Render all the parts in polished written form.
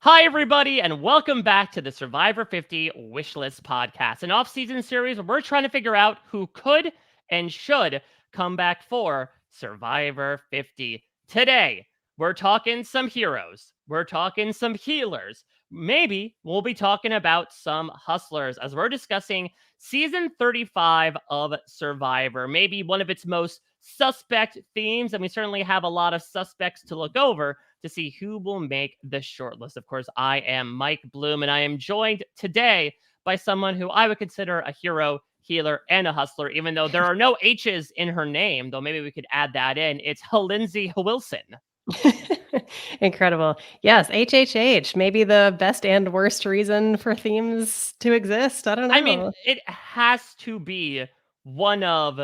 Hi, everybody, and welcome back to the Survivor 50 Wishlist Podcast, an off-season series where we're trying to figure out who could and should come back for Survivor 50. Today, we're talking some heroes. We're talking some healers. Maybe we'll be talking about some hustlers as we're discussing season 35 of Survivor, maybe one of its most suspect themes, and we certainly have a lot of suspects to look over to see who will make the shortlist. Of course, I am Mike Bloom, and I am joined today by someone who I would consider a hero, healer, and a hustler, even though there are no H's in her name, though maybe we could add that in. It's Lindsay Wilson. Incredible. Yes, HHH, maybe the best and worst reason for themes to exist. I don't I mean, know. it has to be one of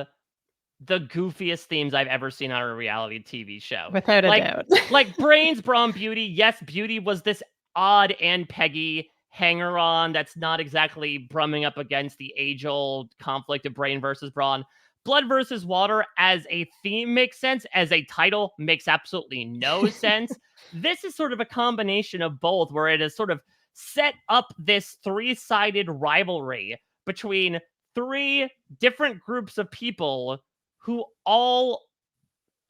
the goofiest themes I've ever seen on a reality TV show. Without a Like, doubt. like Brains, Brawn, Beauty. Yes, Beauty was this odd and Peggy hanger-on that's not exactly brumming up against the age-old conflict of Brain versus Brawn. Blood versus Water as a theme makes sense. As a title makes absolutely no sense. This is sort of a combination of both, where it has sort of set up this three-sided rivalry between three different groups of people who all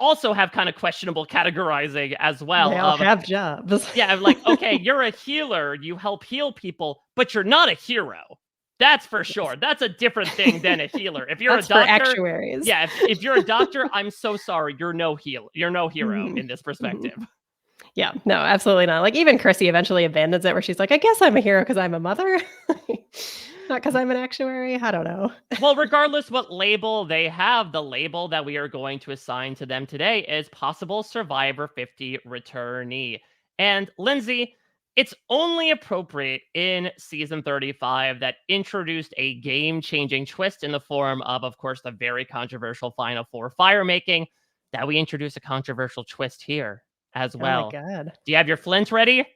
also have kind of questionable categorizing as well They all of, have jobs. yeah, like, okay, you're a healer, you help heal people, but you're not a hero. That's for sure. That's a different thing than a healer. If you're a That's for doctor, actuaries. yeah, if you're a doctor, I'm so sorry, you're no hero Mhm, in this mhm. perspective. Yeah, no, absolutely not. Like, even Chrissy eventually abandons it where she's like, "I guess I'm a hero because 'cause I'm a mother, not because 'cause I'm an actuary." I don't know. Well, regardless what label they have, the label that we are going to assign to them today is possible Survivor 50 returnee. And Lindsay, it's only appropriate in season 35 that introduced a game-changing twist in the form of course, the very controversial Final Four fire making, that we introduce a controversial twist here as Oh my well. god. Do you have your flint ready?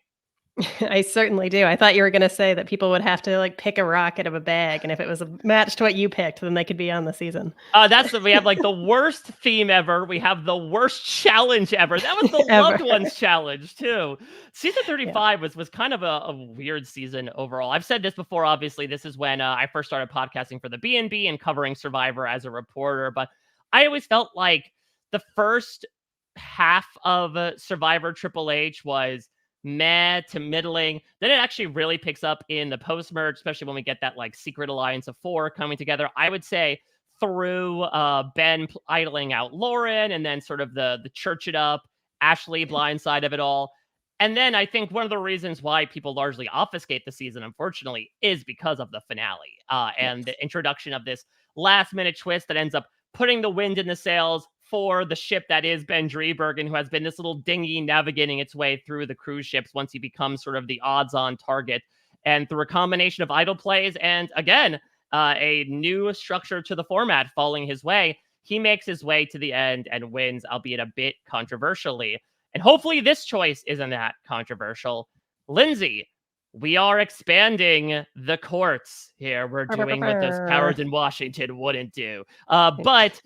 I certainly do. I thought you were gonna say that people would have to, like, pick a rock out of a bag, and if it was a matched what you picked, then they could be on the season. We have like the worst theme ever. We have the worst challenge ever. That was the Ever. loved ones challenge too. Season Yeah. 35 was kind of a weird season overall. I've said this before. Obviously, this is when I first started podcasting for the B&B and covering Survivor as a reporter. But I always felt like the first half of Survivor Triple H was meh to middling. Then it actually really picks up in the post merge, especially when we get that like secret alliance of four coming together. I would say through Ben idling out Lauren, and then sort of the church it up, Ashley blindside of it all. And then I think one of the reasons why people largely obfuscate the season, unfortunately, is because of the finale and Yes. the introduction of this last minute twist that ends up putting the wind in the sails for the ship that is Ben Driebergen, who has been this little dinghy navigating its way through the cruise ships once he becomes sort of the odds on target. And through a combination of idle plays and, again, a new structure to the format falling his way, he makes his way to the end and wins, albeit a bit controversially. And hopefully this choice isn't that controversial. Lindsay, we are expanding the courts here. We're Brr, brr, brr, doing what those cowards brr. in Washington wouldn't do. But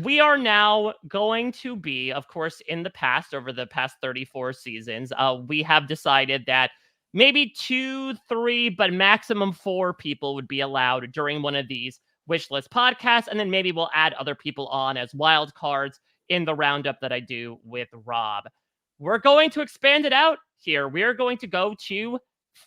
we are now going to be, of course, in the past, over the past 34 seasons, we have decided that maybe 2, 3, but maximum 4 people would be allowed during one of these wish list podcasts. And then maybe we'll add other people on as wild cards in the roundup that I do with Rob. We're going to expand it out here. We're going to go to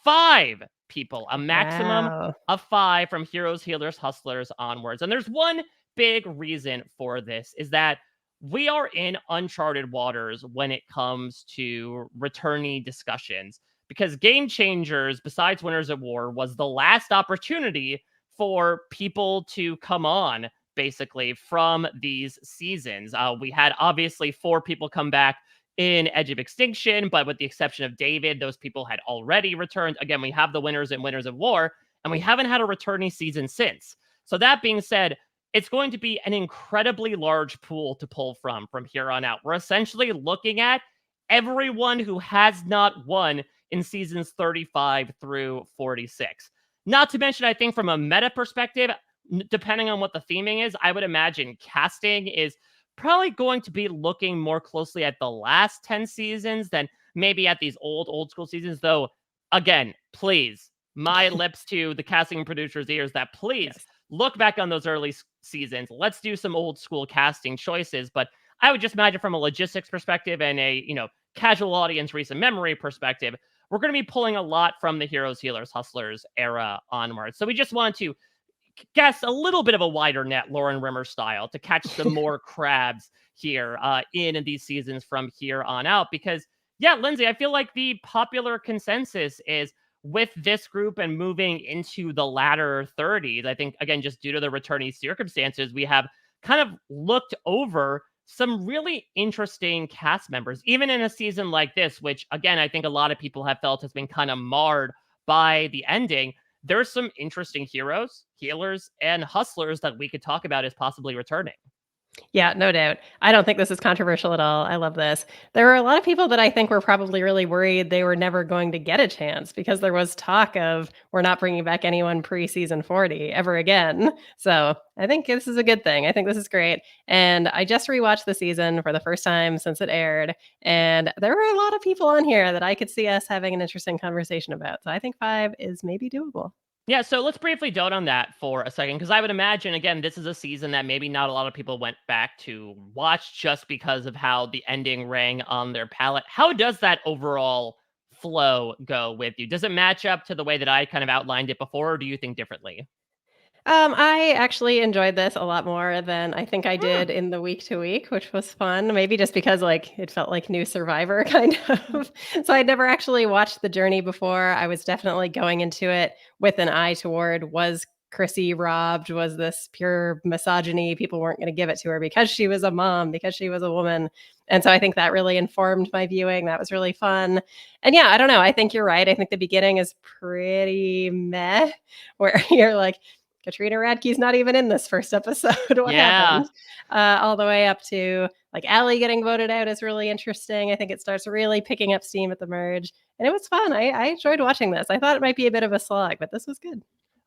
5 people, a maximum Wow. of 5 from heroes, healers, hustlers onwards. And there's one big reason for this is that we are in uncharted waters when it comes to returnee discussions, because Game Changers, besides Winners at War, was the last opportunity for people to come on basically from these seasons. We had obviously 4 people come back in Edge of Extinction, but with the exception of David, those people had already returned. Again, we have the winners and Winners of War, and we haven't had a returnee season since. So that being said, it's going to be an incredibly large pool to pull from here on out. We're essentially looking at everyone who has not won in seasons 35 through 46. Not to mention, I think from a meta perspective, depending on what the theming is, I would imagine casting is probably going to be looking more closely at the last 10 seasons than maybe at these old school seasons, though. Again, please, my lips to the casting and producers' ears that please Yes. look back on those early seasons. Let's do some old school casting choices. But I would just imagine from a logistics perspective and a, casual audience recent memory perspective, we're going to be pulling a lot from the Heroes, Healers, Hustlers era onwards. So we just want to guess a little bit of a wider net, Lauren Rimmer style, to catch some more crabs here in these seasons from here on out. Because, yeah, Lindsay, I feel like the popular consensus is with this group and moving into the latter 30s. I think, again, just due to the returning circumstances, we have kind of looked over some really interesting cast members, even in a season like this, which, again, I think a lot of people have felt has been kind of marred by the ending. There's some interesting heroes, healers, and hustlers that we could talk about as possibly returning. Yeah, no doubt. I don't think this is controversial at all. I love this. There are a lot of people that I think were probably really worried they were never going to get a chance because there was talk of we're not bringing back anyone pre-season 40 ever again. So I think this is a good thing. I think this is great. And I just rewatched the season for the first time since it aired. And there were a lot of people on here that I could see us having an interesting conversation about. So I think 5 is maybe doable. Yeah, so let's briefly dote on that for a second, because I would imagine, again, this is a season that maybe not a lot of people went back to watch just because of how the ending rang on their palate. How does that overall flow go with you? Does it match up to the way that I kind of outlined it before, or do you think differently? I actually enjoyed this a lot more than I think I Hmm. did in the week to week, which was fun. Maybe just because like it felt like new Survivor kind of. So I'd never actually watched the journey before. I was definitely going into it with an eye toward was Chrissy robbed? Was this pure misogyny? People weren't going to give it to her because she was a mom, because she was a woman. And so I think that really informed my viewing. That was really fun. And yeah, I don't know. I think you're right. I think the beginning is pretty meh, where you're like, Katrina Radke's not even in this first episode. What Yeah. happened? All the way up to like Allie getting voted out is really interesting. I think it starts really picking up steam at the merge, and it was fun. I enjoyed watching this. I thought it might be a bit of a slog, but this was good.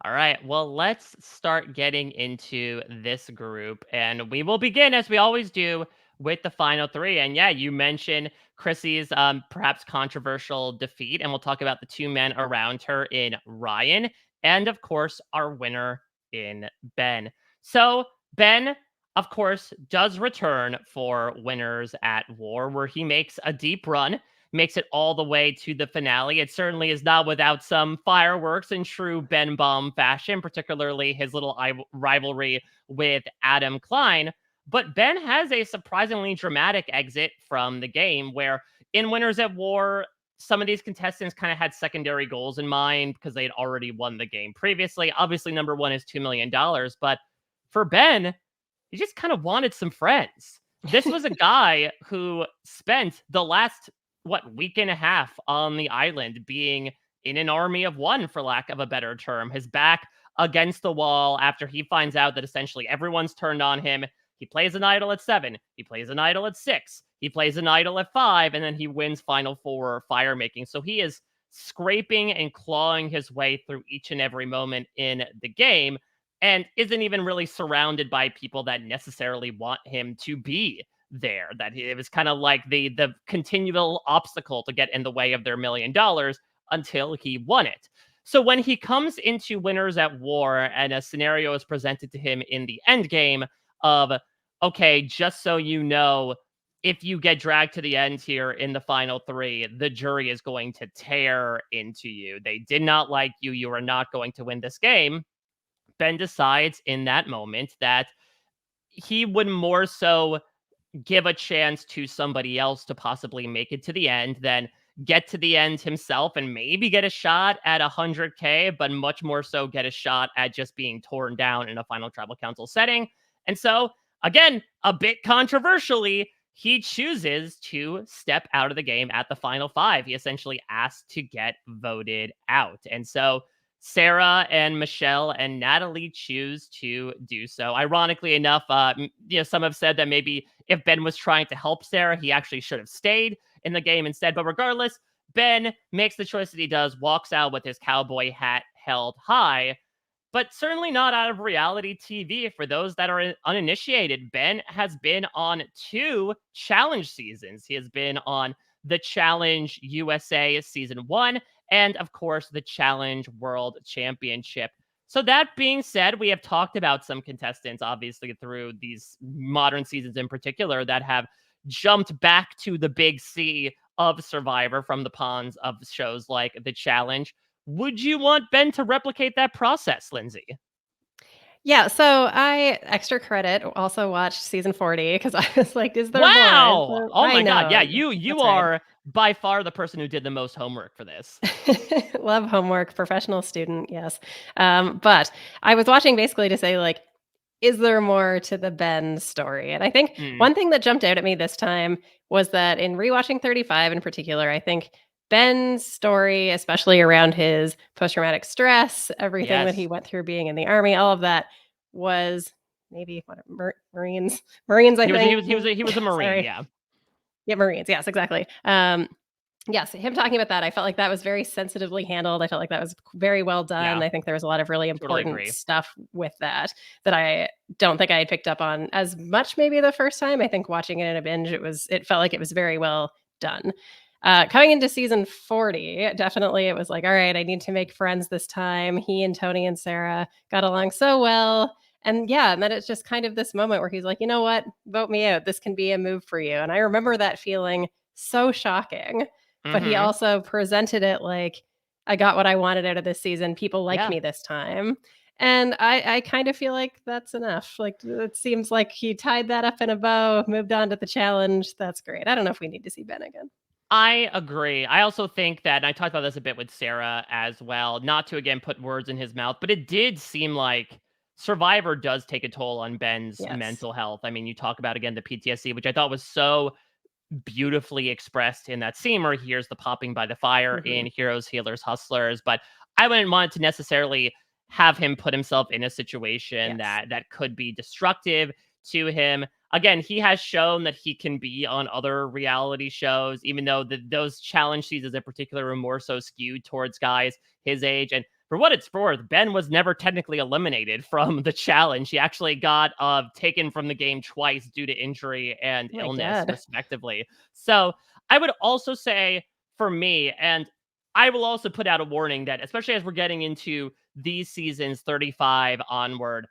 All right. Well, let's start getting into this group. And we will begin, as we always do, with the final three. And yeah, you mentioned Chrissy's perhaps controversial defeat. And we'll talk about the two men around her in Ryan. And of course, our winner in Ben. So, Ben, of course, does return for Winners at War, where he makes a deep run, makes it all the way to the finale. It certainly is not without some fireworks in true Ben Baum fashion, particularly his little rivalry with Adam Klein. But Ben has a surprisingly dramatic exit from the game where in Winners at War, some of these contestants kind of had secondary goals in mind because they had already won the game previously. Obviously, number one is $2 million. But for Ben, he just kind of wanted some friends. This was a guy who spent the last week and a half on the island being in an army of one, for lack of a better term, his back against the wall after he finds out that essentially everyone's turned on him. He plays an idol at 7, he plays an idol at 6, he plays an idol at 5, and then he wins final 4 fire making. So he is scraping and clawing his way through each and every moment in the game and isn't even really surrounded by people that necessarily want him to be there. That it was kind of like the continual obstacle to get in the way of their $1 million until he won it. So when he comes into Winners at War and a scenario is presented to him in the end game of, okay, just so you know, if you get dragged to the end here in the final 3, the jury is going to tear into you. They did not like you. You are not going to win this game. Ben decides in that moment that he would more so give a chance to somebody else to possibly make it to the end than get to the end himself and maybe get a shot at 100K, but much more so get a shot at just being torn down in a final tribal council setting. And so, again, a bit controversially, he chooses to step out of the game at the final 5. He essentially asked to get voted out. And so Sarah and Michelle and Natalie choose to do so. Ironically enough, some have said that maybe if Ben was trying to help Sarah, he actually should have stayed in the game instead. But regardless, Ben makes the choice that he does, walks out with his cowboy hat held high, but certainly not out of reality TV. For those that are uninitiated, Ben has been on 2 challenge seasons. He has been on the Challenge USA Season 1, and of course, the Challenge World Championship. So that being said, we have talked about some contestants, obviously, through these modern seasons in particular, that have jumped back to the big C of Survivor from the ponds of shows like The Challenge. Would you want Ben to replicate that process, Lindsay? Yeah, so I extra credit also watched season 40 because I was like, "Is there more? Is Wow! there?" Oh I my god, know. yeah, you That's right. are by far the person who did the most homework for this. Love homework, professional student, yes. But I was watching basically to say, like, is there more to the Ben story? And I think Mm, one thing that jumped out at me this time was that in rewatching 35 in particular, I think Ben's story, especially around his post traumatic stress, everything that he yes. went through being in the army, all of that was maybe what Marines, Marines, I think. He was a Marine, Sorry, yeah. yeah, Marines. Yes, exactly. Yes, him talking about that, I felt like that was very sensitively handled. I felt like that was very well done. Yeah, I think there was a lot of really totally important agree. stuff with that that I don't think I had picked up on as much maybe the first time. I think watching it in a binge, it felt like it was very well done. Coming into season 40, definitely it was like, all right, I need to make friends this time. He and Tony and Sarah got along so well. And yeah, and then it's just kind of this moment where he's like, you know what? Vote me out. This can be a move for you. And I remember that feeling so shocking, but he Mhm. also presented it like, I got what I wanted out of this season. People like Yeah. me this time. And I kind of feel like that's enough. Like it seems like he tied that up in a bow, moved on to the challenge. That's great. I don't know if we need to see Ben again. I agree. I also think that, and I talked about this a bit with Sarah as well, not to again put words in his mouth, but it did seem like Survivor does take a toll on Ben's Yes. mental health. I mean, you talk about again the PTSD, which I thought was so beautifully expressed in that scene where he hears the popping by the fire Hmm. in Heroes, Healers, Hustlers. But I wouldn't want to necessarily have him put himself in a situation Yes. that could be destructive to him. Again, he has shown that he can be on other reality shows, even though those challenge seasons in particular were more so skewed towards guys his age. And for what it's worth, Ben was never technically eliminated from the challenge. He actually got taken from the game twice due to injury and Oh my illness, God. respectively. So I would also say for me, and I will also put out a warning that, especially as we're getting into these seasons 35 onward,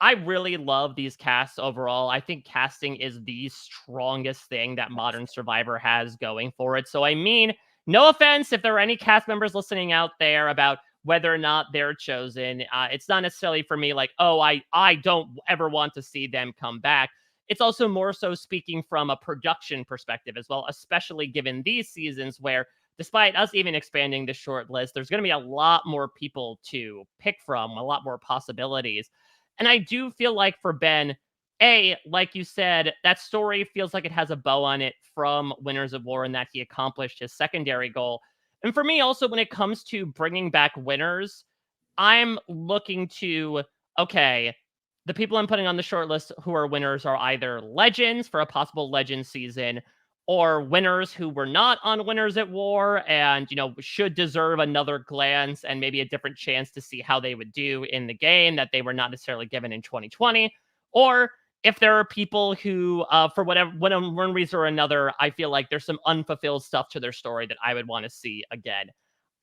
I really love these casts overall. I think casting is the strongest thing that modern Survivor has going for it. So, I mean, no offense if there are any cast members listening out there about whether or not they're chosen. It's not necessarily for me like, oh, I don't ever want to see them come back. It's also more so speaking from a production perspective as well, especially given these seasons where, despite us even expanding the short list, there's going to be a lot more people to pick from, a lot more possibilities. And I do feel like for Ben, like you said, that story feels like it has a bow on it from Winners of War and that he accomplished his secondary goal. And for me, also, when it comes to bringing back winners, I'm looking to, okay, the people I'm putting on the short list who are winners are either legends for a possible legend season or winners who were not on Winners at War and, should deserve another glance and maybe a different chance to see how they would do in the game that they were not necessarily given in 2020. Or if there are people who, for whatever one reason or another, I feel like there's some unfulfilled stuff to their story that I would want to see again.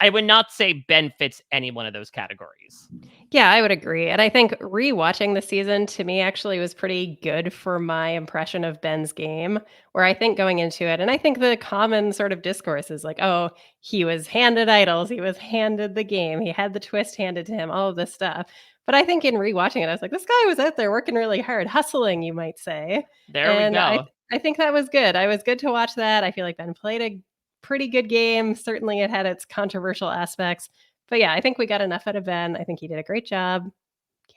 I would not say Ben fits any one of those categories. Yeah, I would agree. And I think rewatching the season to me actually was pretty good for my impression of Ben's game, where I think going into it, and I think the common sort of discourse is like, oh, he was handed idols, he was handed the game, he had the twist handed to him, all of this stuff. But I think in rewatching it, I was like, this guy was out there working really hard, hustling, you might say. There we And go. I think that was good. I was good to watch that. I feel like Ben played a pretty good game. Certainly it had its controversial aspects, but yeah, I think we got enough out of Ben. I think he did a great job.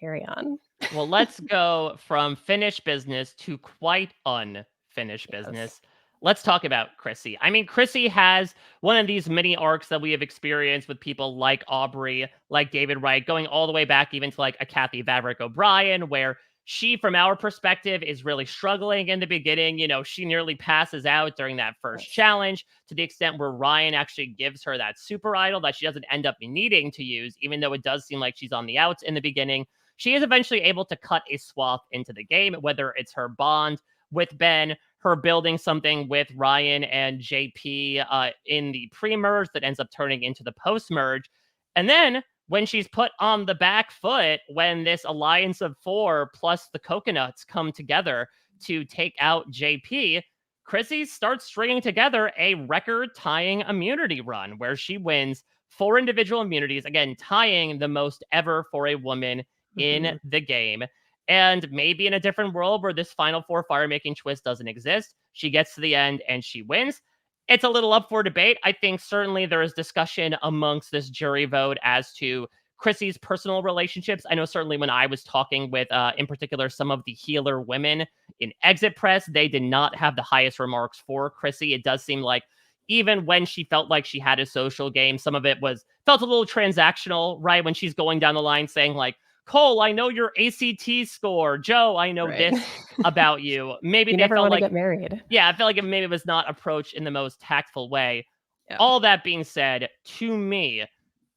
Carry on. Well, let's go from finished business to quite unfinished Yes. business. Let's talk about Chrissy. I mean, Chrissy has one of these mini arcs that we have experienced with people like Aubrey, like David Wright, going all the way back even to like a Kathy Vavrick O'Brien, where she, from our perspective, is really struggling in the beginning. She nearly passes out during that first Yes. challenge to the extent where Ryan actually gives her that super idol that she doesn't end up needing to use, even though it does seem like she's on the outs in the beginning. She is eventually able to cut a swath into the game, whether it's her bond with Ben, her building something with Ryan and JP in the pre-merge that ends up turning into the post-merge. And then when she's put on the back foot, when this alliance of 4 plus the coconuts come together to take out JP, Chrissy starts stringing together a record-tying immunity run where she wins 4 individual immunities, again, tying the most ever for a woman in Mhm. the game. And maybe in a different world where this Final Four fire-making twist doesn't exist, she gets to the end and she wins. It's a little up for debate. I think certainly there is discussion amongst this jury vote as to Chrissy's personal relationships. I know certainly when I was talking with, in particular, some of the healer women in Exit Press, they did not have the highest remarks for Chrissy. It does seem like even when she felt like she had a social game, some of it felt a little transactional, right? When she's going down the line saying like, Cole, I know your ACT score. Joe, I know Right. this about you. Maybe You they never felt wanna like, get married. yeah, I felt like it maybe was not approached in the most tactful way. Yeah. All that being said, to me,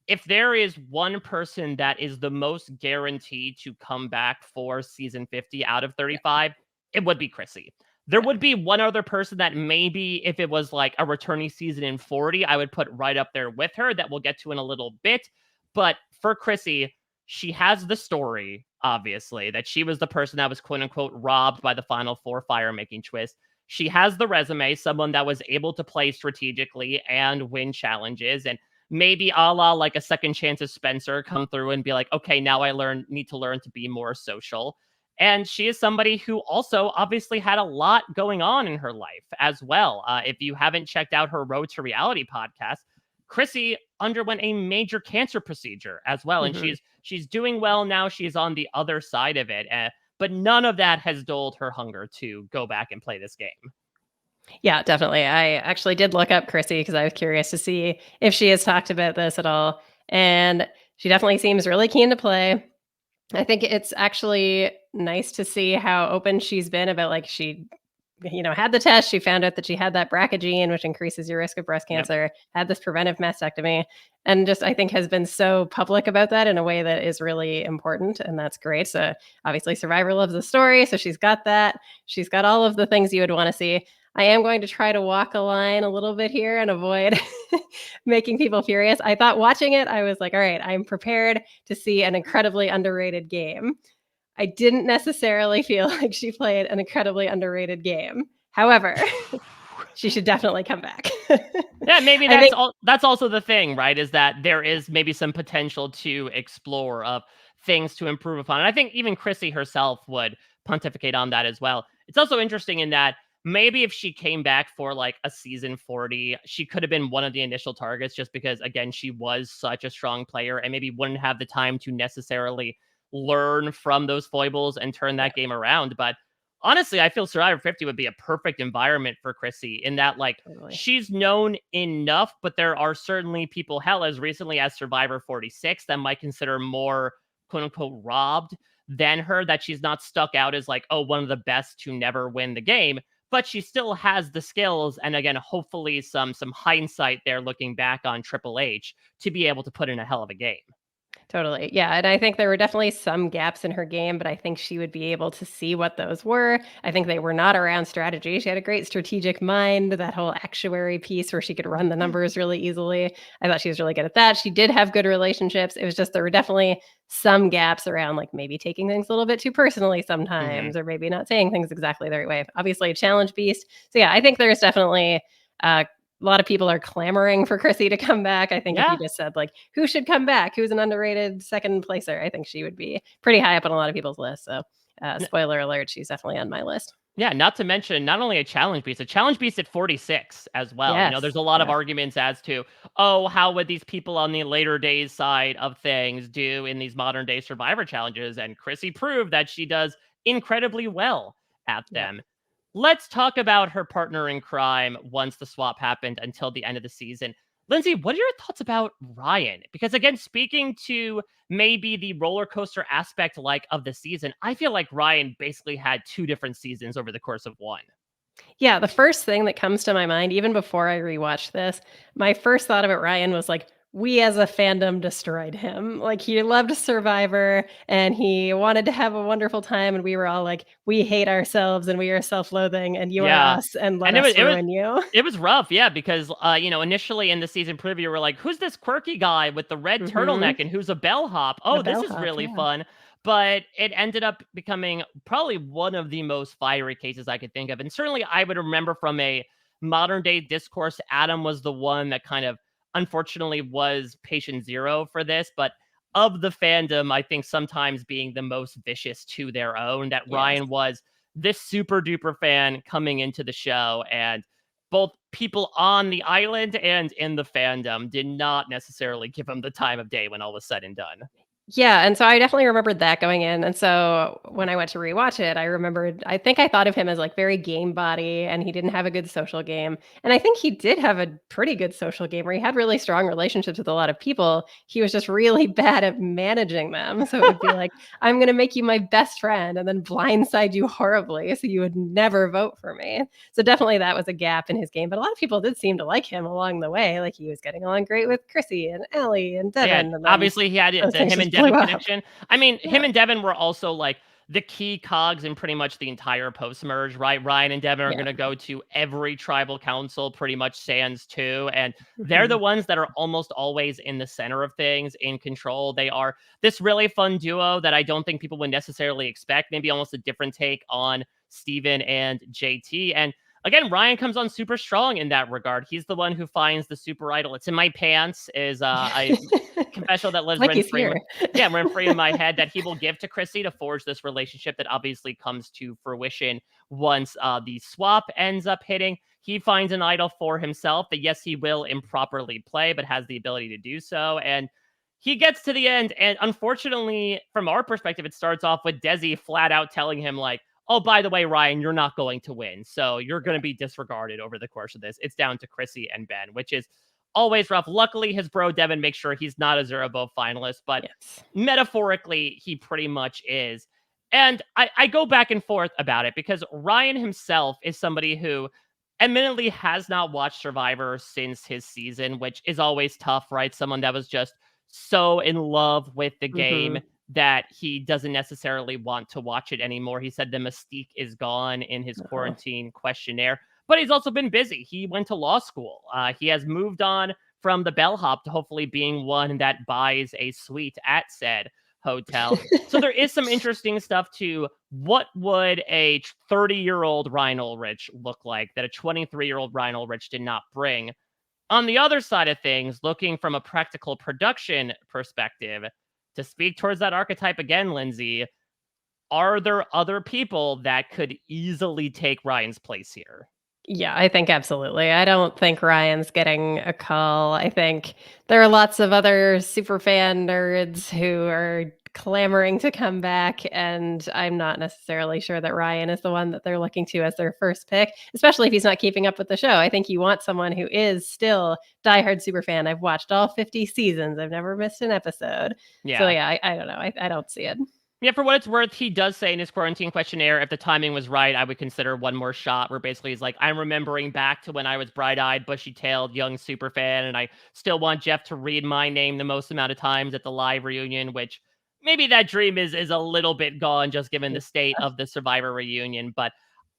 if there is one person that is the most guaranteed to come back for season 50 out of Yeah. 35, it would be Chrissy. There Yeah. would be one other person that maybe if it was like a returning season in 40, I would put right up there with her that we'll get to in a little bit. But for Chrissy, she has the story, obviously, that she was the person that was quote unquote robbed by the Final Four fire making twist. She has the resume, someone that was able to play strategically and win challenges. And maybe a la like a second chance of Spencer come through and be like, okay, now I need to learn to be more social. And she is somebody who also obviously had a lot going on in her life as well. If you haven't checked out her Road to Reality podcast, Chrissy underwent a major cancer procedure as well, and Mhm. she's doing well now. She's on the other side of it, but none of that has dulled her hunger to go back and play this game. Yeah, definitely. I actually did look up Chrissy because I was curious to see if she has talked about this at all, and she definitely seems really keen to play. I think it's actually nice to see how open she's been about, like, she had the test. She found out that she had that BRCA gene, which increases your risk of breast Yep. cancer, had this preventive mastectomy, and just I think has been so public about that in a way that is really important. And that's great. So obviously, Survivor loves the story. So she's got that. She's got all of the things you would want to see. I am going to try to walk a line a little bit here and avoid making people furious. I thought watching it, I was like, all right, I'm prepared to see an incredibly underrated game. I didn't necessarily feel like she played an incredibly underrated game. However, she should definitely come back. Yeah, maybe I think that's also the thing, right? Is that there is maybe some potential to explore of things to improve upon. And I think even Chrissy herself would pontificate on that as well. It's also interesting in that maybe if she came back for like a season 40, she could have been one of the initial targets just because again, she was such a strong player and maybe wouldn't have the time to necessarily learn from those foibles and turn yeah, that game around. But honestly, I feel Survivor 50 would be a perfect environment for Chrissy in that, like, totally. she's known enough, but there are certainly people, hell, as recently as Survivor 46, that might consider more quote unquote robbed than her, that she's not stuck out as like, oh, one of the best to never win the game. But she still has the skills, and again, hopefully some hindsight there looking back on Triple H to be able to put in a hell of a game. Totally. Yeah, and I think there were definitely some gaps in her game, but I think she would be able to see what those were. I think they were not around strategy. She had a great strategic mind, that whole actuary piece where she could run the numbers really easily. I thought she was really good at that. She did have good relationships. It was just there were definitely some gaps around, like maybe taking things a little bit too personally Hmm. sometimes, or maybe not saying things exactly the right way. Obviously, a challenge beast. So yeah, I think there's definitely a lot of people are clamoring for Chrissy to come back. I think if you Yeah. just said, like, who should come back? Who's an underrated second placer? I think she would be pretty high up on a lot of people's lists. So, spoiler alert, she's definitely on my list. Yeah, not to mention not only a challenge beast at 46 as well. Yes. There's a lot of Yeah. arguments as to, oh, how would these people on the later days side of things do in these modern day survivor challenges? And Chrissy proved that she does incredibly well at Yeah. them. Let's talk about her partner in crime once the swap happened until the end of the season. Lindsay, what are your thoughts about Ryan? Because again, speaking to maybe the roller coaster aspect like of the season, I feel like Ryan basically had two different seasons over the course of one. Yeah, the first thing that comes to my mind, even before I rewatched this, my first thought about Ryan was like, we as a fandom destroyed him. Like, he loved Survivor, and he wanted to have a wonderful time, and we were all like, "We hate ourselves, and we are self-loathing, and you are Yeah. us, and let And us ruin you." it was rough, yeah, because initially in the season preview, we're like, who's this quirky guy with the red turtleneck Mhm. and who's a bellhop? The Oh, this is bellhop, really yeah. fun. But it ended up becoming probably one of the most fiery cases I could think of. And certainly I would remember from a modern day discourse, Adam was the one that kind of unfortunately was patient zero for this. But of the fandom, I think sometimes being the most vicious to their own, that Yes. Ryan was this super duper fan coming into the show, and both people on the island and in the fandom did not necessarily give him the time of day when all was said and done. Yeah, and so I definitely remembered that going in, and so when I went to rewatch it, I think I thought of him as, like, very game body, and he didn't have a good social game, and I think he did have a pretty good social game where he had really strong relationships with a lot of people. He was just really bad at managing them, so it would be like, "I'm gonna make you my best friend and then blindside you horribly so you would never vote for me." So definitely that was a gap in his game, but a lot of people did seem to like him along the way, like, he was getting along great with Chrissy and Ellie and Yeah, Devin, and then obviously he had those the things him just and blew Devin up. connection. I mean, Yeah. him and Devin were also like the key cogs in pretty much the entire post merge, right? Ryan and Devin are Yeah. going to go to every tribal council, pretty much sans too, and they're the Mhm. ones that are almost always in the center of things, in control. They are this really fun duo that I don't think people would necessarily expect. Maybe almost a different take on Steven and JT. And again, Ryan comes on super strong in that regard. He's the one who finds the super idol. It's in my pants is I confessional that It's lives like rent he's free. here. Yeah, rent free in my head that he will give to Chrissy to forge this relationship that obviously comes to fruition once the swap ends up hitting. He finds an idol for himself that yes, he will improperly play, but has the ability to do so. And he gets to the end, and unfortunately, from our perspective, it starts off with Desi flat out telling him like, "Oh, by the way, Ryan, you're not going to win. So you're going to be disregarded over the course of this. It's down to Chrissy and Ben," which is always rough. Luckily, his bro Devin makes sure he's not a Zero Bow finalist, but Yes. metaphorically, he pretty much is. And I go back and forth about it because Ryan himself is somebody who admittedly has not watched Survivor since his season, which is always tough, right? Someone that was just so in love with the game Mhm. that he doesn't necessarily want to watch it anymore. He said the mystique is gone in his Uh-huh. quarantine questionnaire, but he's also been busy. He went to law school. He has moved on from the bellhop to hopefully being one that buys a suite at said hotel. So there is some interesting stuff to what would a 30-year-old Ryan Ulrich look like that a 23-year-old Ryan Ulrich did not bring. On the other side of things, looking from a practical production perspective, to speak towards that archetype again, Lindsay, are there other people that could easily take Ryan's place here? Yeah, I think absolutely. I don't think Ryan's getting a call. I think there are lots of other super fan nerds who are clamoring to come back, and I'm not necessarily sure that Ryan is the one that they're looking to as their first pick, especially if he's not keeping up with the show. I think you want someone who is still diehard super fan. I've watched all 50 seasons. I've never missed an episode. So Yeah. yeah, I don't know. I don't see it. Yeah, for what it's worth, he does say in his quarantine questionnaire, if the timing was right, I would consider one more shot. Where basically he's like, I'm remembering back to when I was bright eyed, bushy tailed, young super fan, and I still want Jeff to read my name the most amount of times at the live reunion, which maybe that dream is a little bit gone just given the state of the Survivor reunion. But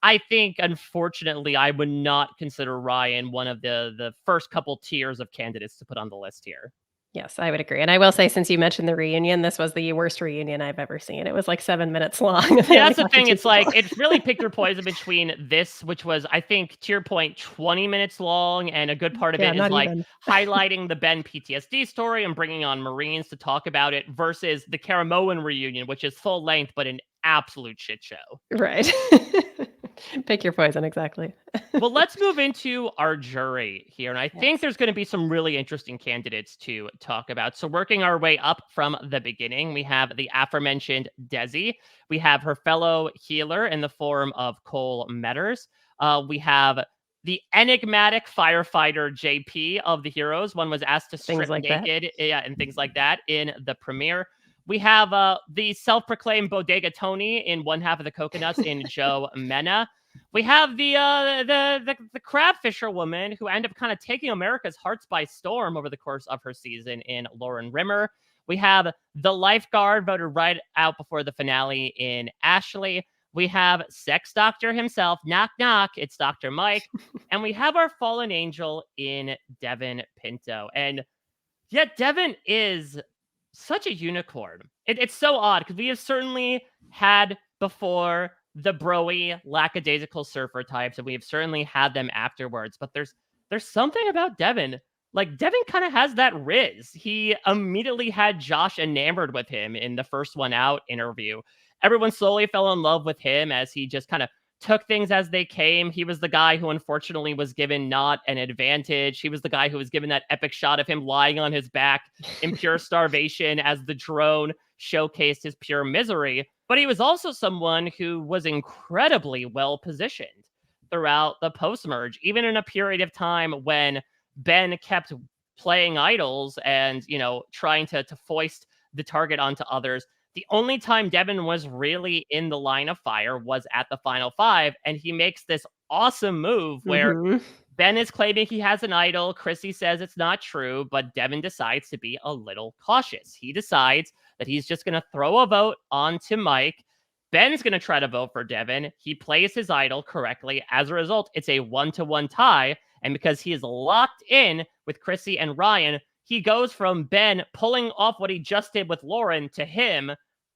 I think, unfortunately, I would not consider Ryan one of the first couple tiers of candidates to put on the list here. Yes, I would agree, and I will say since you mentioned the reunion, this was the worst reunion I've ever seen. It was like 7 minutes long, and they Yeah, only that's the talked to thing. 2 It's like people. it's really picked your poison between this, which was, I think, to your point, 20 minutes long, and a good part of Yeah, it is not like even. highlighting the Ben PTSD story and bringing on Marines to talk about it versus the Karamoan reunion, which is full length but an absolute shit show. Right. Pick your poison, exactly. Well, let's move into our jury here. And I think Yes. there's going to be some really interesting candidates to talk about. So, working our way up from the beginning, we have the aforementioned Desi. We have her fellow healer in the form of Cole Metters. We have the enigmatic firefighter JP of the heroes. One was asked to Things strip like that. naked, yeah, and things like that in the premiere. We have the self proclaimed bodega Tony in one half of the coconuts in Joe Mena. We have the crab fisher woman who ended up kind of taking America's hearts by storm over the course of her season in Lauren Rimmer. We have the lifeguard voted right out before the finale in Ashley. We have sex doctor himself, knock knock, it's Dr. Mike, and we have our fallen angel in Devin Pinto. And yet Devin is such a unicorn. It's so odd because we have certainly had before the broy lackadaisical surfer types, and we have certainly had them afterwards. But there's something about Devin. Like Devin kind of has that riz. He immediately had Josh enamored with him in the first one out interview. Everyone slowly fell in love with him as he just kind of took things as they came. He was the guy who unfortunately was given not an advantage. He was the guy who was given that epic shot of him lying on his back in pure starvation as the drone showcased his pure misery. But he was also someone who was incredibly well positioned throughout the post merge, even in a period of time when Ben kept playing idols and, trying to foist the target onto others. The only time Devin was really in the line of fire was at the final five, and he makes this awesome move where Mhm. Ben is claiming he has an idol. Chrissy says it's not true, but Devin decides to be a little cautious. He decides that he's just going to throw a vote onto Mike. Ben's going to try to vote for Devin. He plays his idol correctly. As a result, it's a 1-1 tie. And because he is locked in with Chrissy and Ryan, he goes from Ben pulling off what he just did with Lauren to him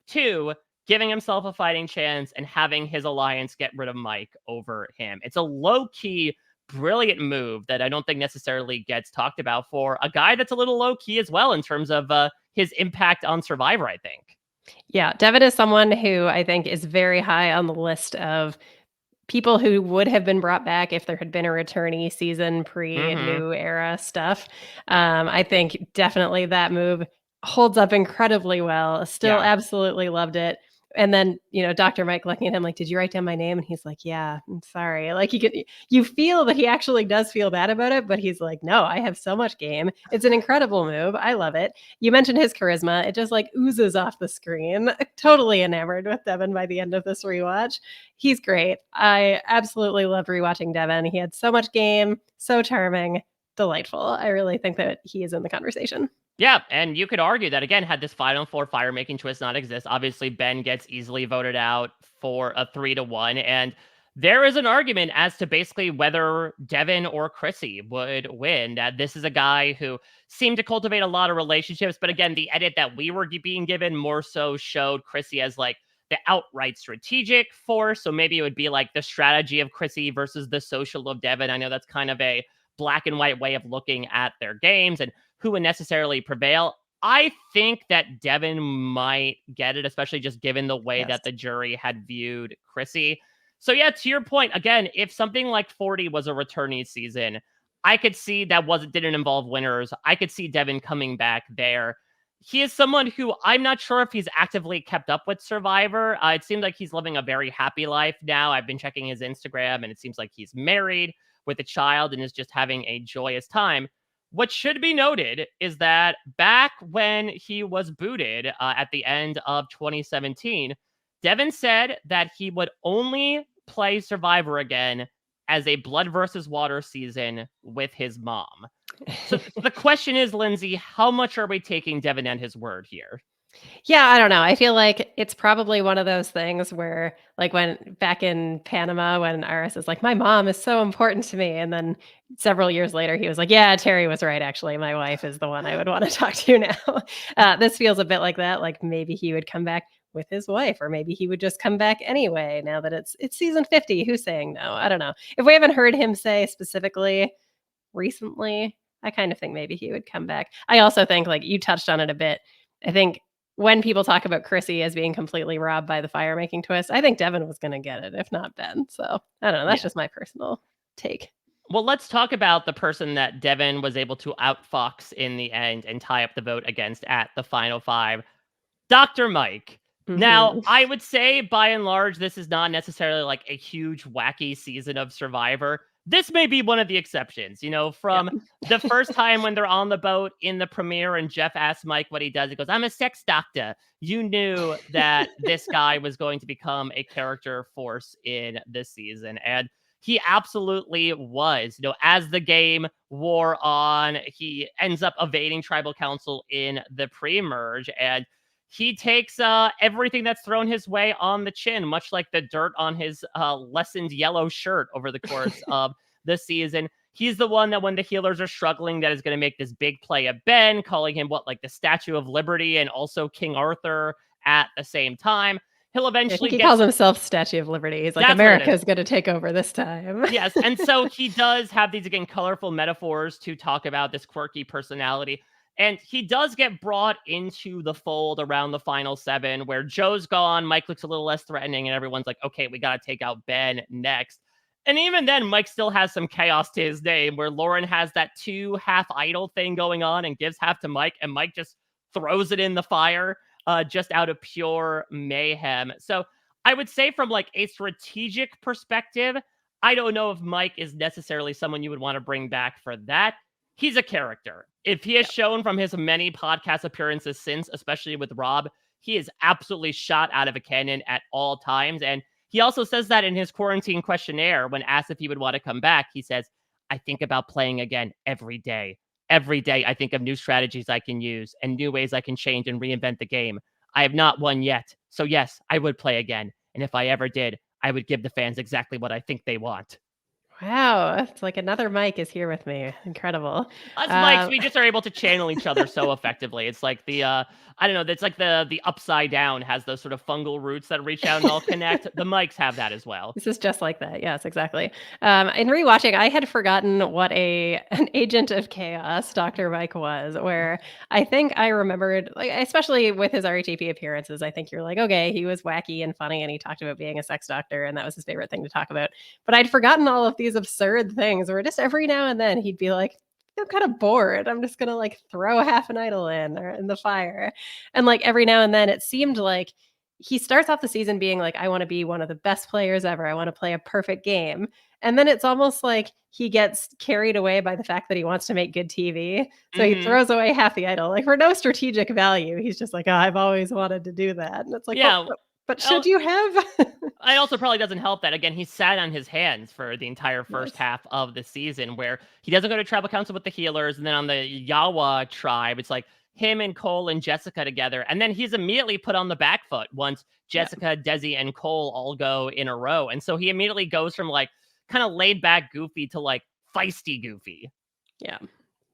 to giving himself a fighting chance and having his alliance get rid of Mike over him. It's a low-key, brilliant move that I don't think necessarily gets talked about for a guy that's a little low-key as well in terms of his impact on Survivor, I think. Yeah, Devin is someone who I think is very high on the list of people who would have been brought back if there had been a returnee season Mm-hmm. pre-new era stuff. I think definitely that move holds up incredibly well. Still Yeah. absolutely loved it. And then, Dr. Mike looking at him like, "Did you write down my name?" And he's like, "Yeah, I'm sorry." Like you feel that he actually does feel bad about it, but he's like, "No, I have so much game. It's an incredible move. I love it." You mentioned his charisma. It just like oozes off the screen. Totally enamored with Devin by the end of this rewatch. He's great. I absolutely loved rewatching Devin. He had so much game, so charming, delightful. I really think that he is in the conversation. Yeah, and you could argue that again, had this Final Four fire making twist not exist, obviously Ben gets easily voted out for a 3-1, and there is an argument as to basically whether Devin or Chrissy would win. That this is a guy who seemed to cultivate a lot of relationships, but again, the edit that we were being given more so showed Chrissy as like the outright strategic force. So maybe it would be like the strategy of Chrissy versus the social of Devin. I know that's kind of a black and white way of looking at their games and who would necessarily prevail. I think that Devin might get it, especially just given the way Yes. that the jury had viewed Chrissy. So yeah, to your point, again, if something like 40 was a returnee season, I could see that didn't involve winners. I could see Devin coming back there. He is someone who I'm not sure if he's actively kept up with Survivor. It seems like he's living a very happy life now. I've been checking his Instagram, and it seems like he's married with a child and is just having a joyous time. What should be noted is that back when he was booted at the end of 2017, Devin said that he would only play Survivor again as a blood versus water season with his mom. So the question is, Lindsay, how much are we taking Devin and his word here? Yeah, I don't know. I feel like it's probably one of those things where, like, when back in Panama, when Iris is like, "My mom is so important to me," and then several years later, he was like, "Yeah, Terry was right. Actually, my wife is the one I would want to talk to now." This feels a bit like that. Like maybe he would come back with his wife, or maybe he would just come back anyway. Now that it's season 50, who's saying no? I don't know. If we haven't heard him say specifically recently, I kind of think maybe he would come back. I also think, like you touched on it a bit. I think when people talk about Chrissy as being completely robbed by the fire making twist, I think Devin was going to get it, if not Ben. So I don't know. That's Yeah. just my personal take. Well, let's talk about the person that Devin was able to outfox in the end and tie up the vote against at the final five. Dr. Mike. Now, Hmm. I would say by and large, this is not necessarily like a huge, wacky season of Survivor, this may be one of the exceptions, Yep. from the first time when they're on the boat in the premiere and Jeff asks Mike what he does. He goes, I'm a sex doctor. You knew that this guy was going to become a character force in this season. And he absolutely was. As the game wore on, he ends up evading tribal council in the pre-merge, and he takes everything that's thrown his way on the chin, much like the dirt on his lessened yellow shirt over the course of the season. He's the one that when the healers are struggling, that is going to make this big play at Ben, calling him like the Statue of Liberty and also King Arthur at the same time. He'll I eventually think he get calls himself Statue of Liberty. He's like, that's what it is. America's going to take over this time. Yes. And so he does have these, again, colorful metaphors to talk about this quirky personality. And he does get brought into the fold around the final 7, where Joe's gone. Mike looks a little less threatening, and everyone's like, okay, we got to take out Ben next. And even then, Mike still has some chaos to his name, where Lauren has that 2 half idol thing going on and gives half to Mike, and Mike just throws it in the fire just out of pure mayhem. So I would say from like a strategic perspective, I don't know if Mike is necessarily someone you would want to bring back for that. He's a character. If he has shown from his many podcast appearances since, especially with Rob, he is absolutely shot out of a cannon at all times. And he also says that in his quarantine questionnaire when asked if he would want to come back. He says, I think about playing again every day. Every day, I think of new strategies I can use and new ways I can change and reinvent the game. I have not won yet. So yes, I would play again. And if I ever did, I would give the fans exactly what I think they want. Wow. It's like another Mike is here with me. Incredible. Us Mikes, Um, we just are able to channel each other so effectively. It's like the I don't know, it's like the upside down has those sort of fungal roots that reach out and all connect. The Mikes have that as well. This is just like that. Yes, exactly. In rewatching, I had forgotten what an agent of chaos Dr. Mike was, where I think I remembered, like, especially with his RHAP appearances, I think you're like, okay, he was wacky and funny and he talked about being a sex doctor and that was his favorite thing to talk about. But I'd forgotten all of these absurd things where just every now and then he'd be like, I'm kind of bored. I'm just gonna like throw half an idol in or in the fire. And like every now and then it seemed like he starts off the season being like, I want to be one of the best players ever. I want to play a perfect game. And then it's almost like he gets carried away by the fact that he wants to make good TV. So he Hmm. throws away half the idol, like for no strategic value. He's just like, oh, I've always wanted to do that. And it's like, well, Yeah. but should Well, you have? it also probably doesn't help that, again, he sat on his hands for the entire first Yes. half of the season, where he doesn't go to tribal council with the healers. And then on the Yawa tribe, it's like him and Cole and Jessica together. And then he's immediately put on the back foot once Yeah. Jessica, Desi, and Cole all go in a row. And so he immediately goes from like kind of laid back goofy to like feisty goofy. Yeah.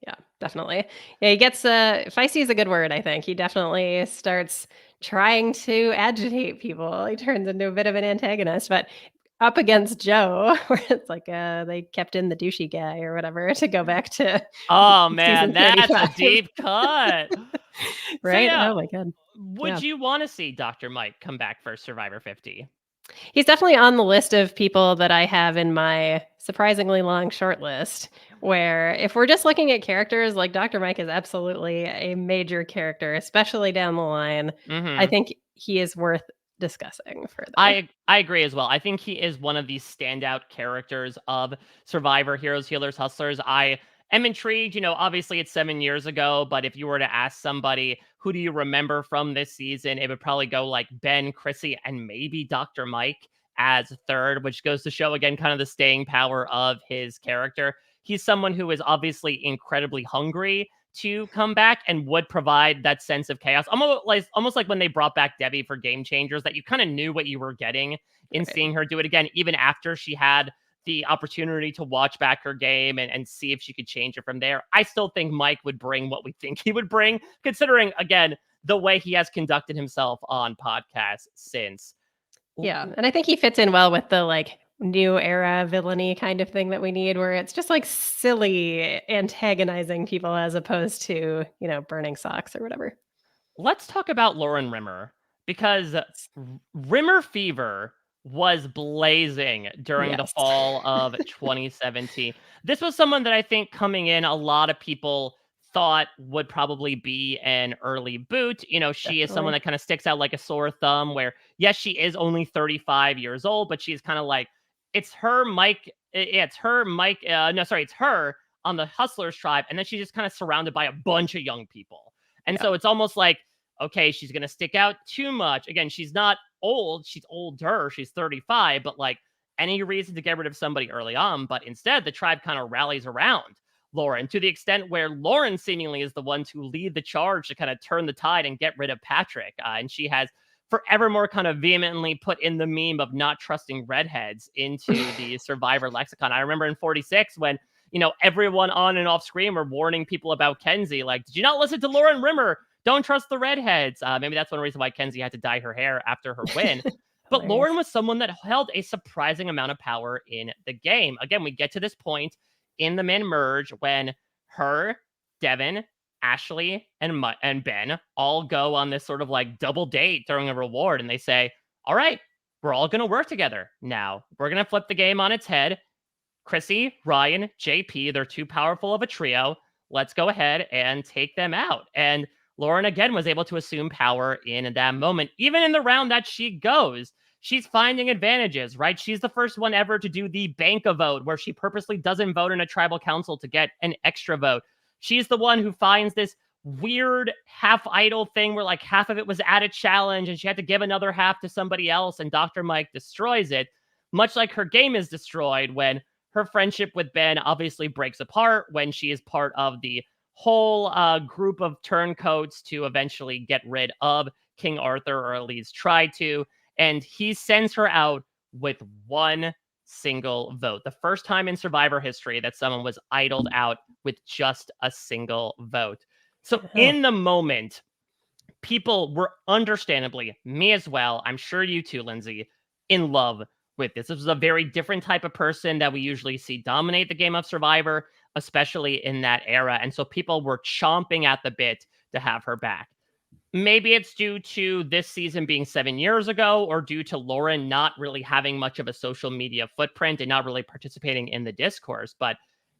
Yeah, definitely. Yeah, he gets feisty is a good word, I think. He definitely starts trying to agitate people. He turns into a bit of an antagonist, but up against Joe, where it's like they kept in the douchey guy or whatever to go back to Oh man, season that's a 35. deep cut. So Right? yeah, Oh my god. would Yeah. you want to see Dr. Mike come back for Survivor 50? He's definitely on the list of people that I have in my surprisingly long short list, where if we're just looking at characters, like Dr. Mike is absolutely a major character, especially down the line. I Hmm. think he is worth discussing further. I agree as well. I think he is one of these standout characters of Survivor, Heroes, Healers, Hustlers. I am intrigued. Obviously it's 7 years ago, but if you were to ask somebody, who do you remember from this season? It would probably go like Ben, Chrissy, and maybe Dr. Mike as third, which goes to show again kind of the staying power of his character. He's someone who is obviously incredibly hungry to come back and would provide that sense of chaos. Almost like when they brought back Debbie for Game Changers, that you kind of knew what you were getting in Right. seeing her do it again, even after she had the opportunity to watch back her game and see if she could change it from there. I still think Mike would bring what we think he would bring, considering, again, the way he has conducted himself on podcasts since. Yeah. And I think he fits in well with the like new era villainy kind of thing that we need, where it's just like silly antagonizing people as opposed to, burning socks or whatever. Let's talk about Lauren Rimmer, because Rimmer fever was blazing during the Yes. fall of 2017. This was someone that I think coming in, a lot of people thought would probably be an early boot. She is someone Definitely. that kind of sticks out like a sore thumb, where, yes, she is only 35 years old, but she's kind of like it's her, Mike. It's her, Mike. No, sorry, it's her on the Hustlers tribe, and then she's just kind of surrounded by a bunch of young people, and Yeah. so it's almost like, okay, she's gonna stick out too much. Again, she's not old; she's older. She's 35, but like any reason to get rid of somebody early on. But instead, the tribe kind of rallies around Lauren to the extent where Lauren seemingly is the one to lead the charge to kind of turn the tide and get rid of Patrick, and she has forevermore kind of vehemently put in the meme of not trusting redheads into the Survivor lexicon. I remember in 46 when, everyone on and off screen were warning people about Kenzie. Like, did you not listen to Lauren Rimmer? Don't trust the redheads. Maybe that's one reason why Kenzie had to dye her hair after her win. But Hilarious. Lauren was someone that held a surprising amount of power in the game. Again, we get to this point in the men merge when her, Devin, Ashley, and Ben all go on this sort of like double date throwing a reward, and they say, all right, we're all going to work together now. We're going to flip the game on its head. Chrissy, Ryan, JP, they're too powerful of a trio. Let's go ahead and take them out. And Lauren again was able to assume power in that moment. Even in the round that she goes, she's finding advantages, right? She's the first one ever to do the bank a vote where she purposely doesn't vote in a tribal council to get an extra vote. She's the one who finds this weird half idle thing where like half of it was at a challenge and she had to give another half to somebody else, and Dr. Mike destroys it, much like her game is destroyed when her friendship with Ben obviously breaks apart when she is part of the whole group of turncoats to eventually get rid of King Arthur, or at least try to. And he sends her out with one single vote. The first time in Survivor history that someone was idled out with just a single vote. So Oh, in the moment, people were understandably, me as well, I'm sure you too, Lindsay, in love with this. This was a very different type of person that we usually see dominate the game of Survivor, especially in that era. And so people were chomping at the bit to have her back. Maybe it's due to this season being 7 years ago, or due to Lauren not really having much of a social media footprint and not really participating in the discourse. But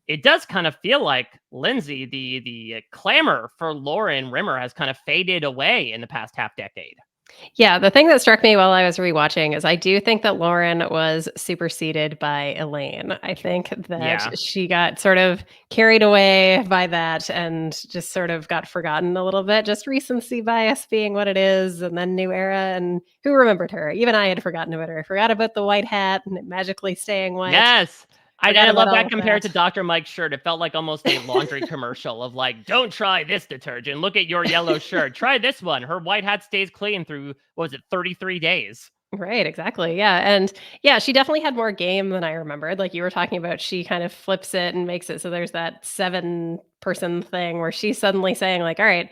it does kind of feel like, Lindsay, the clamor for Lauren Rimmer has kind of faded away in the past half decade. yeah, the thing that struck me while I was rewatching is I do think that Lauren was superseded by Elaine. I think that Yeah. she got sort of carried away by that and just sort of got forgotten a little bit. Just recency bias being what it is, and then new era. And who remembered her? Even I had forgotten about her. I forgot about the white hat and it magically staying white. Yes. Forgot I about love all that of compared that. to Dr. Mike's shirt. It felt like almost a laundry commercial of like, don't try this detergent. Look at your yellow shirt. Try this one. Her white hat stays clean through, what was it, 33 days? Right, exactly. Yeah. And yeah, she definitely had more game than I remembered. Like you were talking about, she kind of flips it and makes it so there's that 7-person thing where she's suddenly saying, like, all right,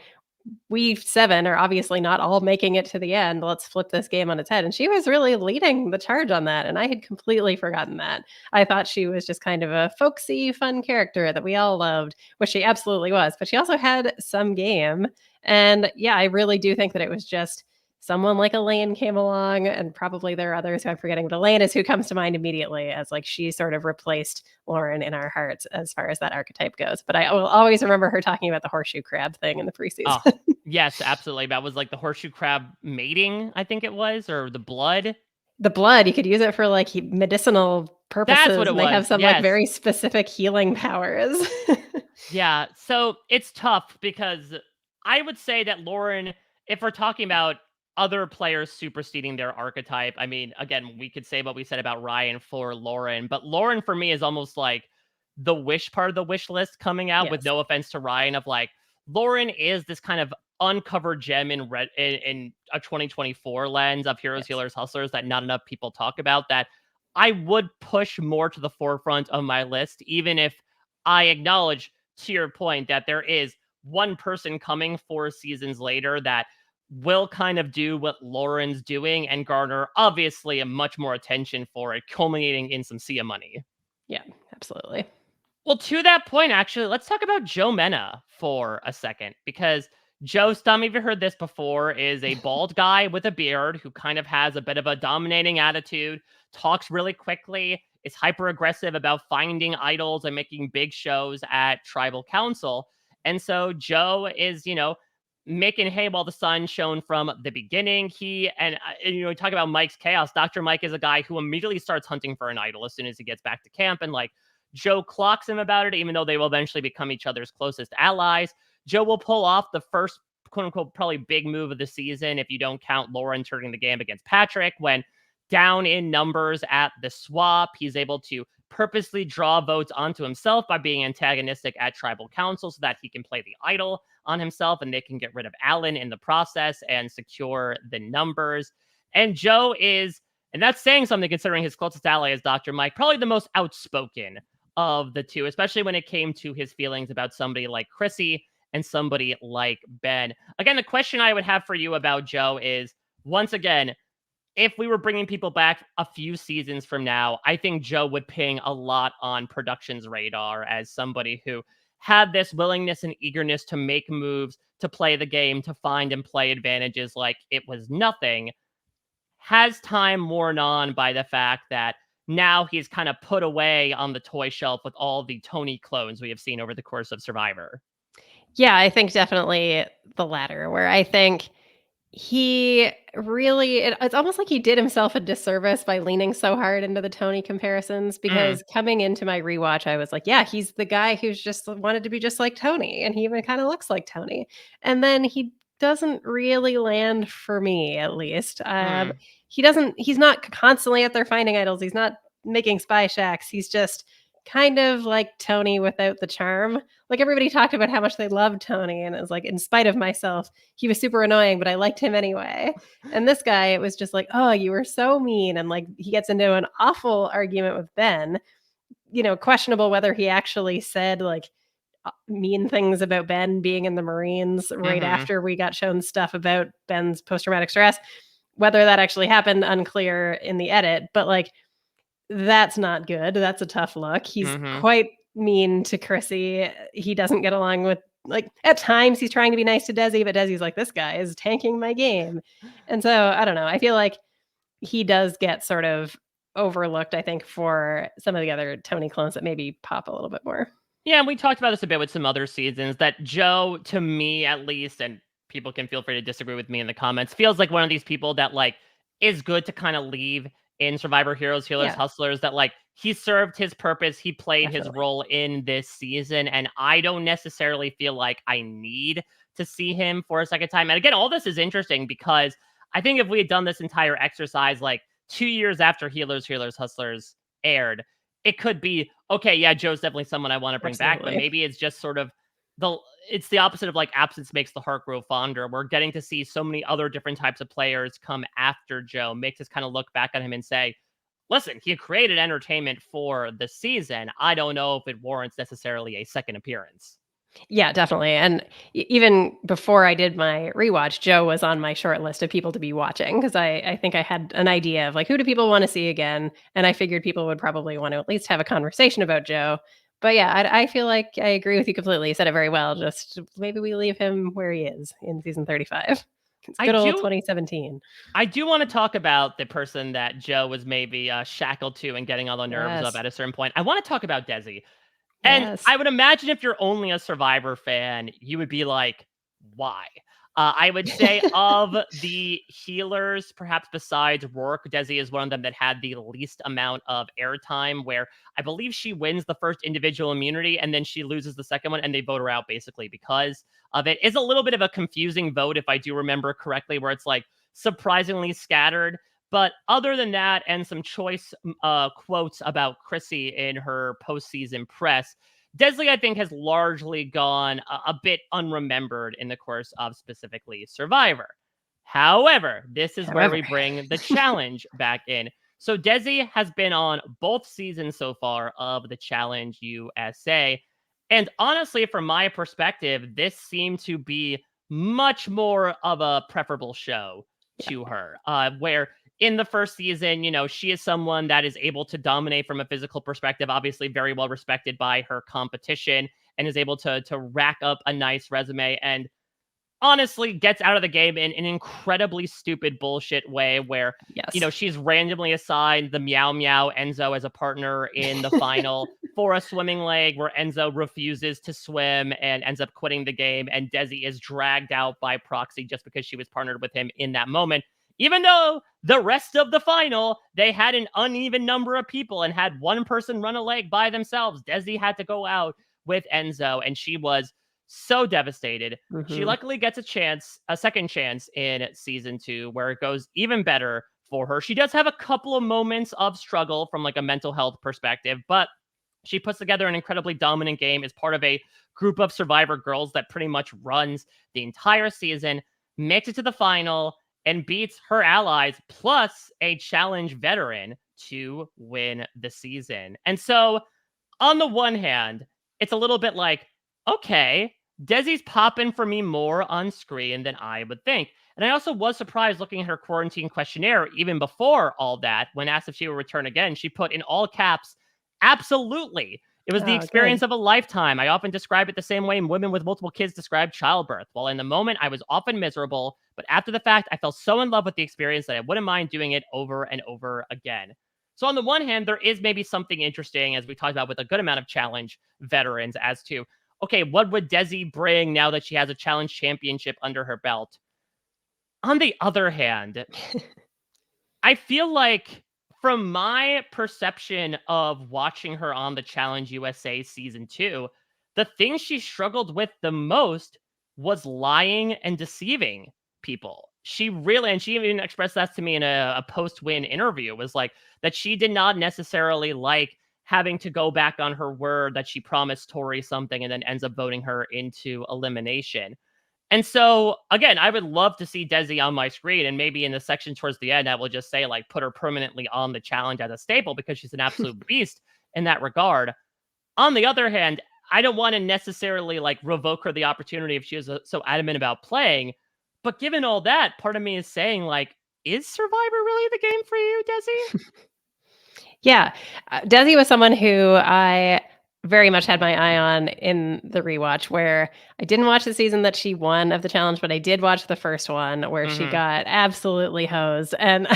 we 7 are obviously not all making it to the end. Let's flip this game on its head. And she was really leading the charge on that. And I had completely forgotten that. I thought she was just kind of a folksy, fun character that we all loved, which she absolutely was. But she also had some game. And yeah, I really do think that it was just someone like Elaine came along, and probably there are others who I'm forgetting, but Elaine is who comes to mind immediately as like she sort of replaced Lauren in our hearts as far as that archetype goes. But I will always remember her talking about the horseshoe crab thing in the Oh, preseason. yes, absolutely. That was like the horseshoe crab mating, I think it was, or the blood. The blood, you could use it for like medicinal That's what purposes, it and they was. have some like Yes. very specific healing powers. Yeah, so it's tough because I would say that Lauren, if we're talking about other players superseding their archetype, I mean, again, we could say what we said about Ryan for Lauren, but Lauren for me is almost like the wish part of the wish list coming out, with Yes. no offense to Ryan, of like, Lauren is this kind of uncovered gem in a 2024 lens of heroes, Yes. healers, hustlers that not enough people talk about, that I would push more to the forefront of my list, even if I acknowledge, to your point, that there is one person coming 4 seasons later that will kind of do what Lauren's doing and garner obviously a much more attention for it, culminating in some Sia money. Yeah, absolutely. Well, to that point, actually, let's talk about Joe Mena for a second, because Joe, some of you heard this before, is a bald guy with a beard who kind of has a bit of a dominating attitude, talks really quickly, is hyper aggressive about finding idols and making big shows at tribal council. And so Joe is, making hay while the sun shone from the beginning. We talk about Mike's chaos. Dr. Mike is a guy who immediately starts hunting for an idol as soon as he gets back to camp. And like Joe clocks him about it, even though they will eventually become each other's closest allies. Joe will pull off the first quote unquote probably big move of the season if you don't count Lauren turning the game against Patrick, when down in numbers at the swap, he's able to purposely draw votes onto himself by being antagonistic at tribal council so that he can play the idol on himself and they can get rid of Alan in the process and secure the numbers. And Joe is, and that's saying something considering his closest ally is Dr. Mike, probably the most outspoken of the two, especially when it came to his feelings about somebody like Chrissy and somebody like Ben. Again, the question I would have for you about Joe is, once again, if we were bringing people back a few seasons from now, I think Joe would ping a lot on production's radar as somebody who had this willingness and eagerness to make moves, to play the game, to find and play advantages like it was nothing. Has time worn on by the fact that now he's kind of put away on the toy shelf with all the Tony clones we have seen over the course of Survivor? Yeah, I think definitely the latter, where I think he really it's almost like he did himself a disservice by leaning so hard into the Tony comparisons, Mm, because coming into my rewatch, I was like, "Yeah, he's the guy who's just wanted to be just like Tony, and he even kinda looks like Tony." And then he doesn't really land for me, at least. mm, He's not constantly out there finding idols, he's not making spy shacks, he's just kind of like Tony without the charm. Like, everybody talked about how much they loved Tony, and it was like, in spite of myself, he was super annoying, but I liked him anyway. And this guy, it was just like, "Oh, you were so mean." And like, he gets into an awful argument with Ben, questionable whether he actually said like mean things about Ben being in the Marines right mhm, after we got shown stuff about Ben's post traumatic stress. Whether that actually happened, unclear in the edit, but like, that's not good. That's a tough look. He's mhm. quite mean to Chrissy. He doesn't get along with, like, at times he's trying to be nice to Desi, but Desi's like, "This guy is tanking my game." And so, I don't know. I feel like he does get sort of overlooked, I think, for some of the other Tony clones that maybe pop a little bit more. Yeah, and we talked about this a bit with some other seasons, that Joe, to me at least, and people can feel free to disagree with me in the comments, feels like one of these people that like is good to kind of leave in Survivor Heroes, Healers, Yeah, Hustlers, that like he served his purpose, he played his definitely. role in this season, and I don't necessarily feel like I need to see him for a second time. And again, all this is interesting because I think if we had done this entire exercise like 2 years after Healers, Healers, Hustlers aired, it could be okay. Yeah, Joe's definitely someone I want to bring back, but Absolutely. maybe it's just sort of the it's the opposite of like absence makes the heart grow fonder. We're getting to see so many other different types of players come after Joe, makes us kind of look back at him and say, listen, he created entertainment for the season. I don't know if it warrants necessarily a second appearance. Yeah, definitely. And even before I did my rewatch, Joe was on my short list of people to be watching, because I think I had an idea of like, who do people want to see again? And I figured people would probably want to at least have a conversation about Joe. But yeah, I feel like I agree with you completely. You said it very well. Just maybe we leave him where he is in season 35. It's I good old do 2017. I do want to talk about the person that Joe was maybe shackled to and getting all the nerves of Yes. at a certain point. I want to talk about Desi. And Yes. I would imagine if you're only a Survivor fan, you would be like, why? I would say of the healers, perhaps besides Rourke, Desi is one of them that had the least amount of airtime, where I believe she wins the first individual immunity and then she loses the second one and they vote her out basically because of it. It's a little bit of a confusing vote, if I do remember correctly, where it's like surprisingly scattered. But other than that, and some choice quotes about Chrissy in her postseason press, Desley, I think, has largely gone a bit unremembered in the course of specifically Survivor. However, this is where we However, bring the challenge back in. So Desi has been on both seasons so far of the Challenge USA. And honestly, from my perspective, this seemed to be much more of a preferable show yeah. to her, where in the first season, she is someone that is able to dominate from a physical perspective, obviously very well respected by her competition, and is able to rack up a nice resume, and honestly gets out of the game in an incredibly stupid bullshit way where, Yes. she's randomly assigned the Meow Meow Enzo as a partner in the final for a swimming leg where Enzo refuses to swim and ends up quitting the game, and Desi is dragged out by proxy just because she was partnered with him in that moment. Even though the rest of the final, they had an uneven number of people and had one person run a leg by themselves. Desi had to go out with Enzo, and she was so devastated. She Mhm. luckily gets a second chance in season 2, where it goes even better for her. She does have a couple of moments of struggle from like a mental health perspective, but she puts together an incredibly dominant game as part of a group of Survivor girls that pretty much runs the entire season, makes it to the final, and beats her allies plus a challenge veteran to win the season. And so, on the one hand, it's a little bit like, okay, Desi's popping for me more on screen than I would think. And I also was surprised looking at her quarantine questionnaire, even before all that, when asked if she would return again, she put in all caps, absolutely. It was the Oh, experience good. of a lifetime. I often describe it the same way women with multiple kids describe childbirth. While in the moment, I was often miserable, but after the fact, I fell so in love with the experience that I wouldn't mind doing it over and over again. So on the one hand, there is maybe something interesting, as we talked about, with a good amount of challenge veterans as to, okay, what would Desi bring now that she has a challenge championship under her belt? On the other hand, I feel like from my perception of watching her on the Challenge USA season 2, the thing she struggled with the most was lying and deceiving people. She really, and she even expressed that to me in a post-win interview, was like that she did not necessarily like having to go back on her word that she promised Tori something and then ends up voting her into elimination. And so, again, I would love to see Desi on my screen, and maybe in the section towards the end, I will just say, like, put her permanently on the challenge as a staple because she's an absolute beast in that regard. On the other hand, I don't want to necessarily like revoke her the opportunity if she is so adamant about playing. But given all that, part of me is saying, like, is Survivor really the game for you, Desi? Yeah. Desi was someone who I very much had my eye on in the rewatch, where I didn't watch the season that she won of the challenge, but I did watch the first one where she Hmm. got absolutely hosed, and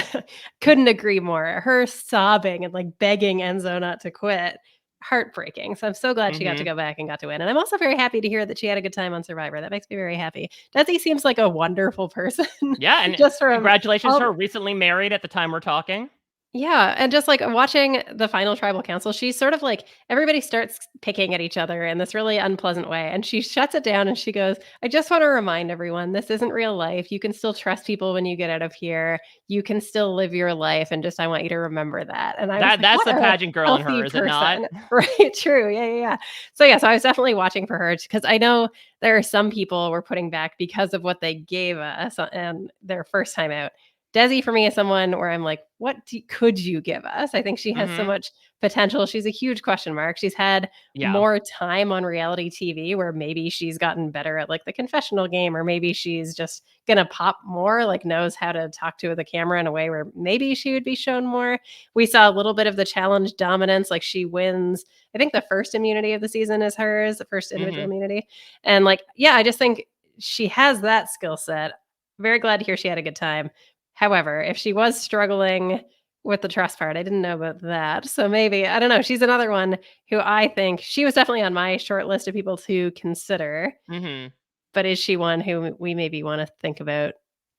couldn't agree more. Her sobbing and like begging Enzo not to quit, heartbreaking. So I'm so glad she got to Hmm. go back and got to win. And I'm also very happy to hear that she had a good time on Survivor. That makes me very happy. Desi seems like a wonderful person, Yeah, and just from congratulations to her. all Recently married at the time we're talking. yeah, and just, like, watching the final tribal council, she's sort of like everybody starts picking at each other in this really unpleasant way, and she shuts it down and she goes, "I just wanna remind everyone, this isn't real life. You can still trust people when you get out of here. You can still live your life, and just I want you to remember that." And I was like, That's "What the a pageant girl in her, healthy is it not? person." Right, true, yeah, yeah, yeah. So, yeah, so I was definitely watching for her because I know there are some people we're putting back because of what they gave us and their first time out. Desi for me is someone where I'm like, could you give us? I think she has so Hmm. much potential. She's a huge question mark. She's had Yeah. more time on reality TV where maybe she's gotten better at like the confessional game, or maybe she's just gonna pop more, like knows how to talk to the camera in a way where maybe she would be shown more. We saw a little bit of the challenge dominance, like she wins. I think the first immunity of the season is hers, the first individual Hmm. immunity. And like, yeah, I just think she has that skill set. Very glad to hear she had a good time. However, if she was struggling with the trust part, I didn't know about that. So maybe, I don't know, she's another one who I think she was definitely on my short list of people to consider, Hmm. but is she one who we maybe wanna think about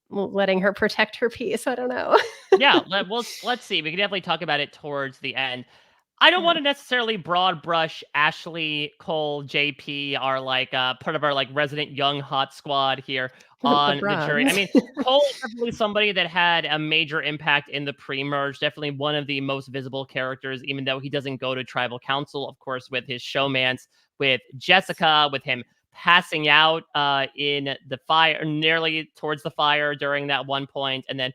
letting her protect her peace? I don't know. Yeah, let's see. We can definitely talk about it towards the end. I don't Yeah. want to necessarily broad brush Ashley, Cole, JP are like part of our like resident young hot squad here The on the jury. I bronze. mean, Cole is definitely somebody that had a major impact in the pre-merge. Definitely one of the most visible characters, even though he doesn't go to tribal council, of course, with his showmance with Jessica, with him passing out in the fire, nearly towards the fire during that one point, and then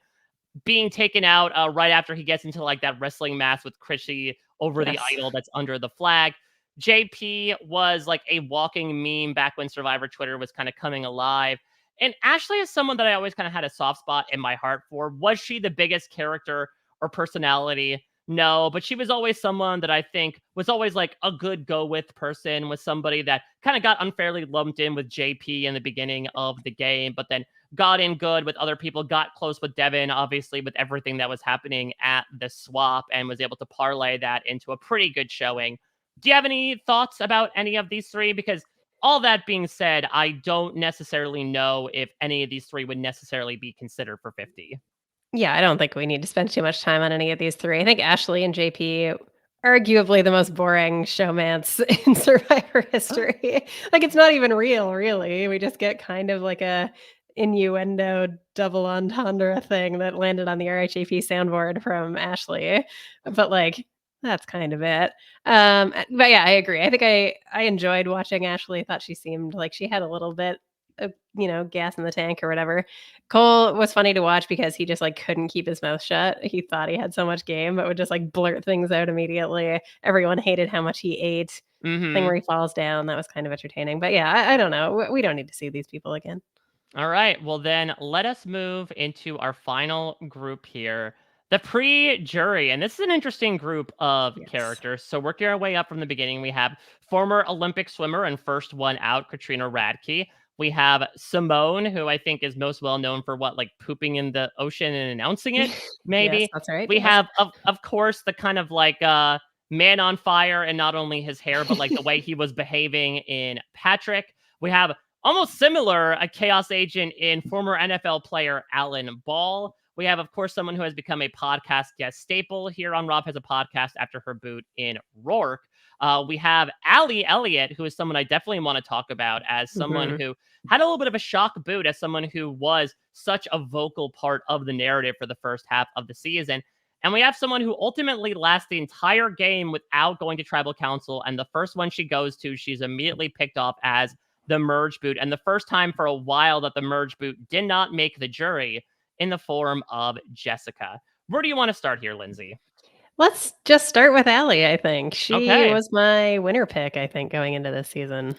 being taken out right after he gets into like that wrestling match with Chrissy over the Yes. idol that's under the flag. JP was like a walking meme back when Survivor Twitter was kind of coming alive. And Ashley is someone that I always kind of had a soft spot in my heart for. Was she the biggest character or personality? No, but she was always someone that I think was always like a good go with person, was somebody that kind of got unfairly lumped in with JP in the beginning of the game, but then got in good with other people, got close with Devin, obviously, with everything that was happening at the swap, and was able to parlay that into a pretty good showing. Do you have any thoughts about any of these three? Because all that being said, I don't necessarily know if any of these three would necessarily be considered for 50. Yeah, I don't think we need to spend too much time on any of these 3. I think Ashley and JP, arguably the most boring showmance in Survivor history. Like, it's not even real, really. We just get kind of like a innuendo double entendre thing that landed on the RHAP soundboard from Ashley. But, like, that's kind of it. But yeah, I agree. I think I enjoyed watching Ashley. Thought she seemed like she had a little bit of, gas in the tank or whatever. Cole was funny to watch because he just, like, couldn't keep his mouth shut. He thought he had so much game, but would just, like, blurt things out immediately. Everyone hated how much he ate. Thing Mm-hmm. where he falls down, that was kind of entertaining. But yeah, I don't know. We don't need to see these people again. All right. Well, then let us move into our final group here, the pre jury. And this is an interesting group of Yes. characters. So, working our way up from the beginning, we have former Olympic swimmer and first one out, Katrina Radke. We have Simone, who I think is most well known for what, like pooping in the ocean and announcing it, Yes, maybe. that's right, We yes. have, of course, the kind of like man on fire, and not only his hair, but like the way he was behaving in Patrick. We have almost similar, a chaos agent in former NFL player Alan Ball. We have, of course, someone who has become a podcast guest staple here on Rob has a podcast after her boot in Rourke. We have Allie Elliott, who is someone I definitely want to talk about as someone Mhm. who had a little bit of a shock boot, as someone who was such a vocal part of the narrative for the first half of the season. And we have someone who ultimately lasts the entire game without going to tribal council. And the first one she goes to, she's immediately picked off as the merge boot. And the first time for a while that the merge boot did not make the jury in the form of Jessica. Where do you want to start here, Lindsay? Let's just start with Allie, I think. She Okay. was my winner pick, I think, going into this season.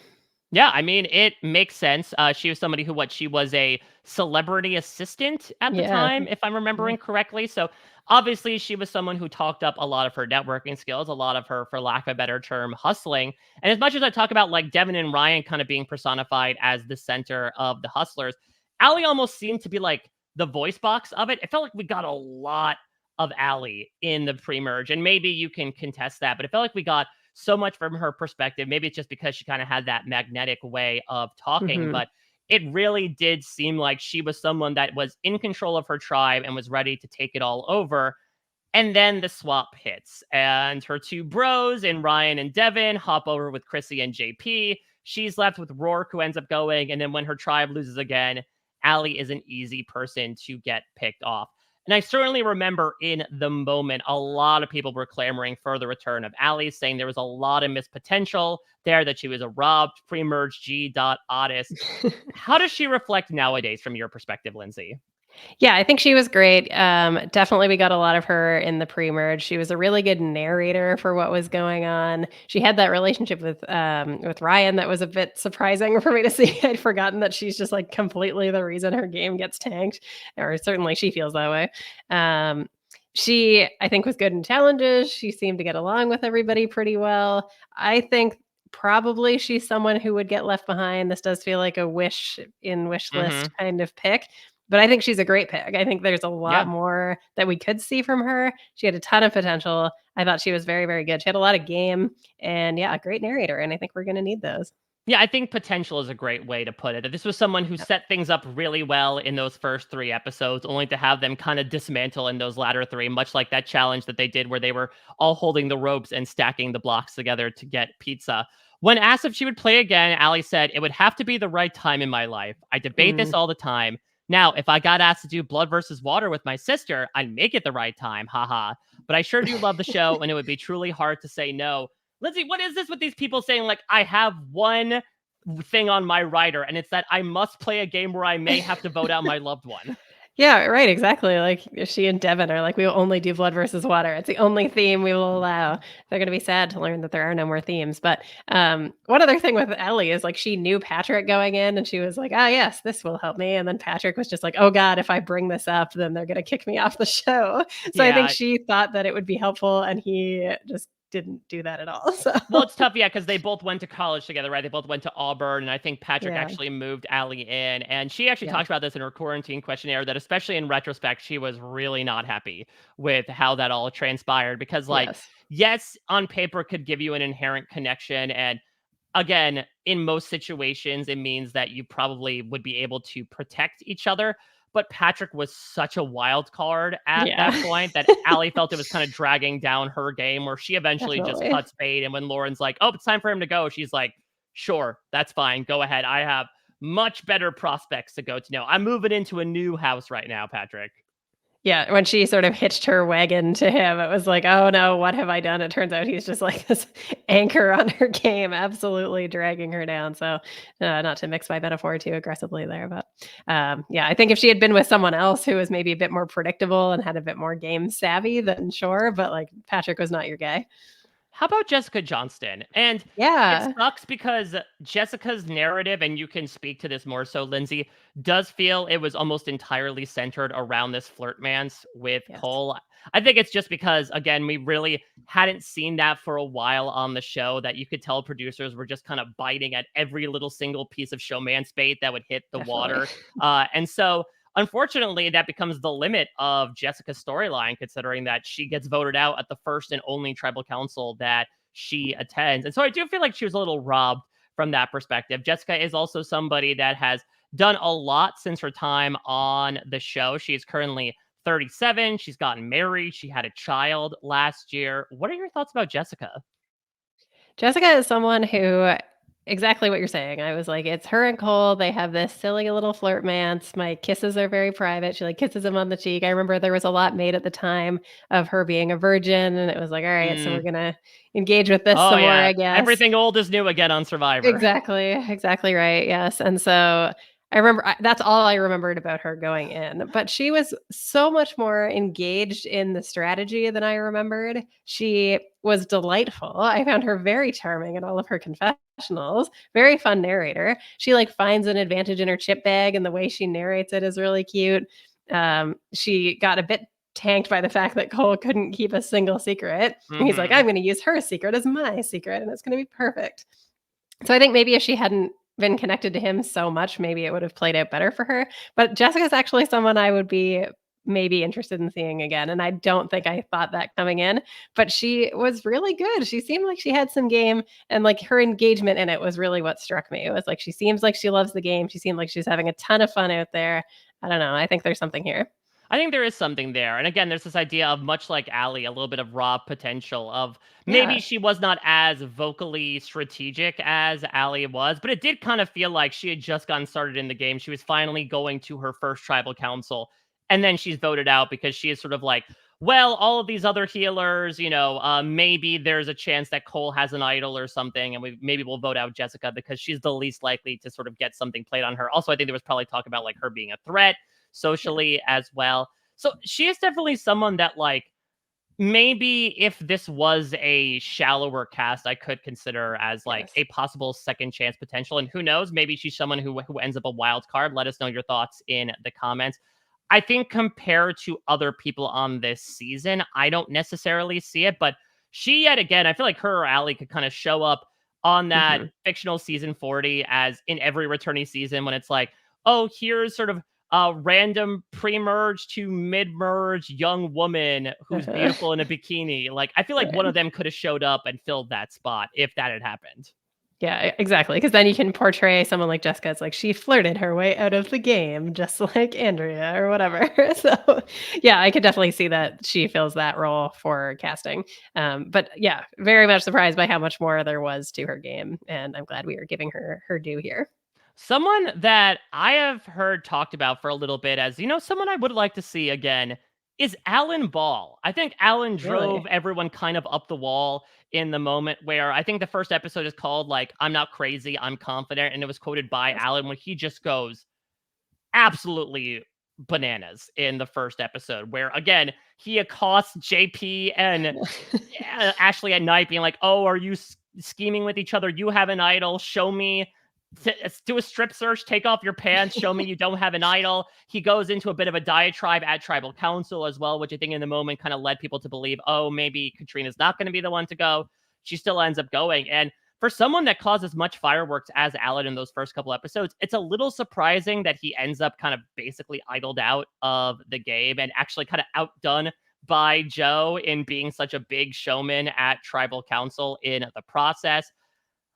Yeah, I mean, it makes sense. She was somebody who, what, she was a celebrity assistant at the Yeah. time, if I'm Yeah. remembering correctly. So obviously, she was someone who talked up a lot of her networking skills, a lot of her, for lack of a better term, hustling. And as much as I talk about like Devin and Ryan kind of being personified as the center of the hustlers, Allie almost seemed to be like the voice box of it. It felt like we got a lot of Allie in the pre-merge, and maybe you can contest that, but it felt like we got so much from her perspective. Maybe it's just because she kind of had that magnetic way of talking, Mhm. but it really did seem like she was someone that was in control of her tribe and was ready to take it all over. And then the swap hits, and her two bros and Ryan and Devin hop over with Chrissy and JP. She's left with Rourke, who ends up going. And then when her tribe loses again, Allie is an easy person to get picked off. And I certainly remember in the moment, a lot of people were clamoring for the return of Allie, saying there was a lot of missed potential there, that she was a robbed pre-merge G. Otis. How does she reflect nowadays from your perspective, Lindsay? Yeah, I think she was great. Definitely, we got a lot of her in the pre-merge. She was a really good narrator for what was going on. She had that relationship with Ryan that was a bit surprising for me to see. I'd forgotten that she's just like completely the reason her game gets tanked, or certainly she feels that way. Um, she, I think, was good in challenges. She seemed to get along with everybody pretty well. I think probably she's someone who would get left behind. This does feel like a wish list Mm-hmm. kind of pick. But I think she's a great pick. I think there's a lot Yeah. more that we could see from her. She had a ton of potential. I thought she was very, very good. She had a lot of game and yeah, a great narrator. And I think we're going to need those. Yeah, I think potential is a great way to put it. This was someone who Yep. set things up really well in those first three episodes, only to have them kind of dismantle in those latter three, much like that challenge that they did where they were all holding the ropes and stacking the blocks together to get pizza. When asked if she would play again, Allie said, "It would have to be the right time in my life. I debate Mm. this all the time. Now, if I got asked to do Blood versus Water with my sister, I'd make it the right time. Haha. But I sure do love the show, and it would be truly hard to say no." Lindsay, what is this with these people saying, like, I have one thing on my rider, and it's that I must play a game where I may have to vote out my loved one? Yeah, right, exactly. Like she and Devin are like, we will only do blood versus water. It's the only theme we will allow. They're going to be sad to learn that there are no more themes. But one other thing with Ellie is like she knew Patrick going in, and she was like, "Ah, yes, this will help me." And then Patrick was just like, "Oh God, if I bring this up, then they're going to kick me off the show." So I think Yeah, she thought that it would be helpful, and he just didn't do that at all. So Well, it's tough, yeah, because they both went to college together, right? They both went to Auburn, and I think Patrick yeah, actually moved Allie in, and she actually yeah, talked about this in her quarantine questionnaire that especially in retrospect, she was really not happy with how that all transpired because, like, yes, yes, on paper could give you an inherent connection, and again, in most situations, it means that you probably would be able to protect each other. But Patrick was such a wild card at yeah, that point that Allie felt it was kind of dragging down her game, where she eventually just definitely. cuts bait. And when Lauren's like, oh, it's time for him to go, she's like, sure, that's fine. Go ahead. I have much better prospects to go to. No, I'm moving into a new house right now, Patrick. Yeah, when she sort of hitched her wagon to him, it was like, "Oh, no, what have I done?" It turns out he's just like this anchor on her game, absolutely dragging her down, so, not to mix my metaphor too aggressively there, but, yeah, I think if she had been with someone else who was maybe a bit more predictable and had a bit more game savvy, then sure, but, like, Patrick was not your guy. How about Jessica Johnston? And it Yeah. sucks because Jessica's narrative, and you can speak to this more so, Lindsay, does feel it was almost entirely centered around this flirtmance with Yes. Cole. I think it's just because, again, we really hadn't seen that for a while on the show that you could tell producers were just kind of biting at every little single piece of showmance bait that would hit the Definitely. water. And so unfortunately, that becomes the limit of Jessica's storyline, considering that she gets voted out at the first and only tribal council that she attends. And so I do feel like she was a little robbed from that perspective. Jessica is also somebody that has done a lot since her time on the show. She is currently 37. She's gotten married. She had a child last year. What are your thoughts about Jessica? Jessica is someone who exactly what you're saying. I was like, it's her and Cole. They have this silly little flirtmance. My kisses are very private. She like kisses him on the cheek. I remember there was a lot made at the time of her being a virgin, and it was like, all right, so we're Mm. gonna engage with this Oh, some more, yeah. I guess. Everything old is new again on Survivor. Exactly, exactly right, yes, and so I remember that's all I remembered about her going in, but she was so much more engaged in the strategy than I remembered. She was delightful. I found her very charming in all of her confessionals, very fun narrator. She, like, finds an advantage in her chip bag, and the way she narrates it is really cute. She got a bit tanked by the fact that Cole couldn't keep a single secret. And he's like, Hmm. "I'm gonna use her secret as my secret, and it's gonna be perfect." So I think maybe if she hadn't been connected to him so much, maybe it would have played out better for her. But Jessica's actually someone I would be maybe interested in seeing again. And I don't think I thought that coming in, but she was really good. She seemed like she had some game and like her engagement in it was really what struck me. It was like she seems like she loves the game. She seemed like she's having a ton of fun out there. I don't know. I think there's something here. I think there is something there. And again, there's this idea of much like Allie, a little bit of raw potential of maybe Yeah. she was not as vocally strategic as Allie was, but it did kind of feel like she had just gotten started in the game. She was finally going to her first tribal council, and then she's voted out because she is sort of like, well, all of these other healers, maybe there's a chance that Cole has an idol or something, and maybe we'll vote out Jessica because she's the least likely to sort of get something played on her. Also, I think there was probably talk about like her being a threat socially as well. So she is definitely someone that like maybe if this was a shallower cast, I could consider as like Yes. a possible second chance potential. And who knows, maybe she's someone who ends up a wild card. Let us know your thoughts in the comments. I think compared to other people on this season, I don't necessarily see it, but she yet again, I feel like her or Allie could kind of show up on that Hmm. fictional season 40 as in every returning season when it's like, oh, here's sort of a random pre-merge to mid-merge young woman who's Uh-huh. beautiful in a bikini. Like, I feel like one Right. of them could have showed up and filled that spot if that had happened. Yeah, exactly. Because then you can portray someone like Jessica as like she flirted her way out of the game, just like Andrea or whatever. So, yeah, I could definitely see that she fills that role for casting. But yeah, very much surprised by how much more there was to her game, and I'm glad we are giving her her due here. Someone that I have heard talked about for a little bit as, someone I would like to see again is Alan Ball. I think Alan Really? drove everyone kind of up the wall in the moment where I think the first episode is called like I'm not crazy, I'm confident, and it was quoted by Yes. Alan when he just goes absolutely bananas in the first episode where again he accosts JP and Ashley at night being like, "Oh, are you scheming with each other? You have an idol. Show me do a strip search, take off your pants, show me you don't have an idol. He goes into a bit of a diatribe at tribal council as well, which I think in the moment kind of led people to believe, oh, maybe Katrina's not going to be the one to go. She still ends up going. And for someone that caused as much fireworks as Alan in those first couple episodes, it's a little surprising that he ends up kind of basically idled out of the game and actually kind of outdone by Joe in being such a big showman at tribal council in the process.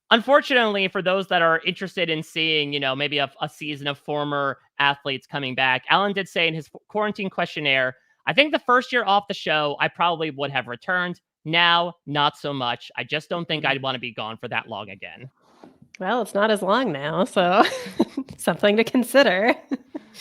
Unfortunately, for those that are interested in seeing, maybe a season of former athletes coming back, Alan did say in his quarantine questionnaire, I think the first year off the show, I probably would have returned. Now, not so much. I just don't think I'd want to be gone for that long again. Well, it's not as long now, so something to consider.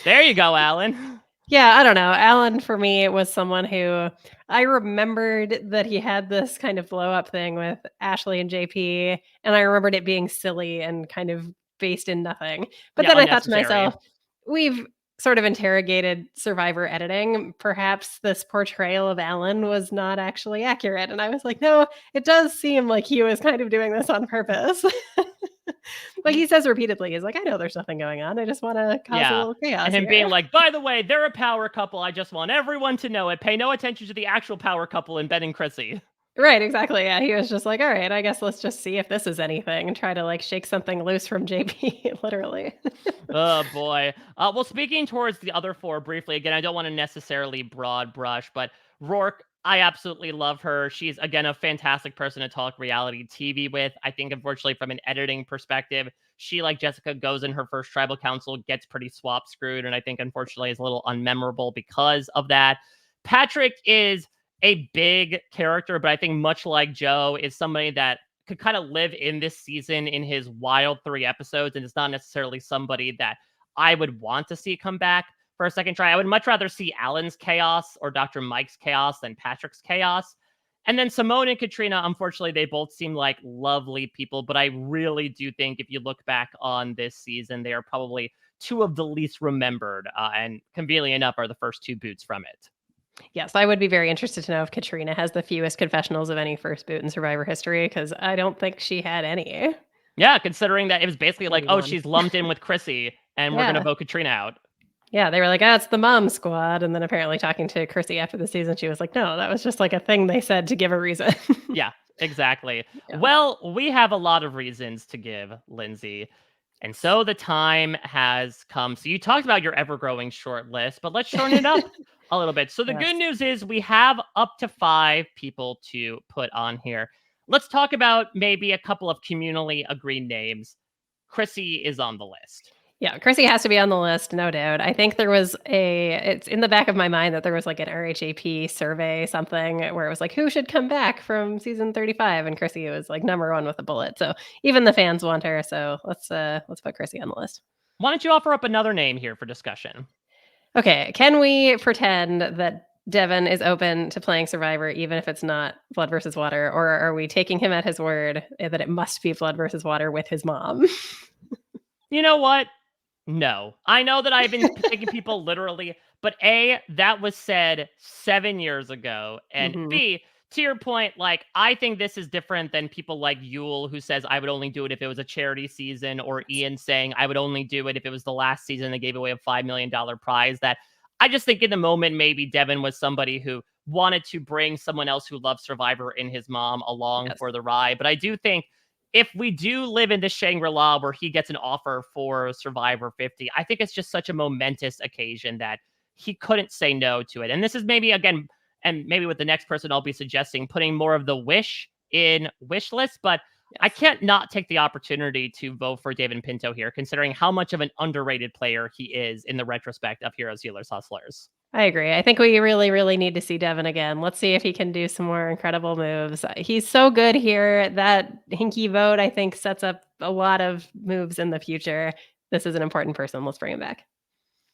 There you go, Alan. Yeah, I don't know. Alan, for me, was someone who I remembered that he had this kind of blow up thing with Ashley and JP, and I remembered it being silly and kind of based in nothing. But Yeah, then I thought to unnecessary. myself, we've sort of interrogated Survivor editing. Perhaps this portrayal of Alan was not actually accurate. And I was like, no, it does seem like he was kind of doing this on purpose. Like he says repeatedly, he's like, I know there's nothing going on. I just want to cause a Yeah. little chaos And him here. being like, by the way, they're a power couple. I just want everyone to know it. Pay no attention to the actual power couple in Ben and Chrissy. Right, exactly. Yeah, he was just like, all right, I guess let's just see if this is anything and try to like shake something loose from JP, literally. Oh boy. Well, speaking towards the other four briefly, again, I don't want to necessarily broad brush, but Rourke, I absolutely love her. She's again a fantastic person to talk reality TV with. I think, unfortunately, from an editing perspective, she, like Jessica, goes in her first tribal council, gets pretty swap screwed, and I think, unfortunately, is a little unmemorable because of that. Patrick is a big character, but I think much like Joe, is somebody that could kind of live in this season in his wild 3 episodes, and it's not necessarily somebody that I would want to see come back for a second try. I would much rather see Alan's chaos or Dr. Mike's chaos than Patrick's chaos. And then Simone and Katrina, unfortunately, they both seem like lovely people, but I really do think if you look back on this season, they are probably two of the least remembered, and conveniently enough are the first two boots from it. Yes, I would be very interested to know if Katrina has the fewest confessionals of any first boot in Survivor history, because I don't think she had any. Yeah, considering that it was basically like, Maybe oh, one. she's lumped in with Chrissy, and we're going to Yeah. vote Katrina out. Yeah, they were like, oh, it's the mom squad. And then apparently talking to Chrissy after the season, she was like, no, that was just like a thing they said to give a reason. Yeah, exactly. Yeah. Well, we have a lot of reasons to give, Lindsay. And so the time has come. So you talked about your ever-growing short list, but let's shorten it up a little bit. So the good Yes. news is we have up to 5 people to put on here. Let's talk about maybe a couple of communally agreed names. Chrissy is on the list. Yeah, Chrissy has to be on the list, no doubt. I think it's in the back of my mind that there was like an RHAP survey, something where it was like, who should come back from season 35? And Chrissy was like number 1 with a bullet. So even the fans want her. So let's put Chrissy on the list. Why don't you offer up another name here for discussion? Okay, can we pretend that Devin is open to playing Survivor, even if it's not Blood versus Water? Or are we taking him at his word that it must be Blood versus Water with his mom? You know what? No. I know that I've been taking people literally, but A, that was said 7 years ago. And Mhm. B, to your point, like, I think this is different than people like Yule, who says, I would only do it if it was a charity season, or Ian saying, I would only do it if it was the last season they gave away a $5 million prize. That I just think in the moment, maybe Devin was somebody who wanted to bring someone else who loved Survivor and his mom along Yes. for the ride. But I do think if we do live in this Shangri-La where he gets an offer for Survivor 50, I think it's just such a momentous occasion that he couldn't say no to it. And this is maybe, again, and maybe with the next person I'll be suggesting, putting more of the wish in wish list, but I Yes. can't not take the opportunity to vote for David Pinto here, considering how much of an underrated player he is in the retrospect of Heroes, Healers, Hustlers. I agree. I think we really, really need to see Devin again. Let's see if he can do some more incredible moves. He's so good here. That hinky vote, I think, sets up a lot of moves in the future. This is an important person. Let's bring him back.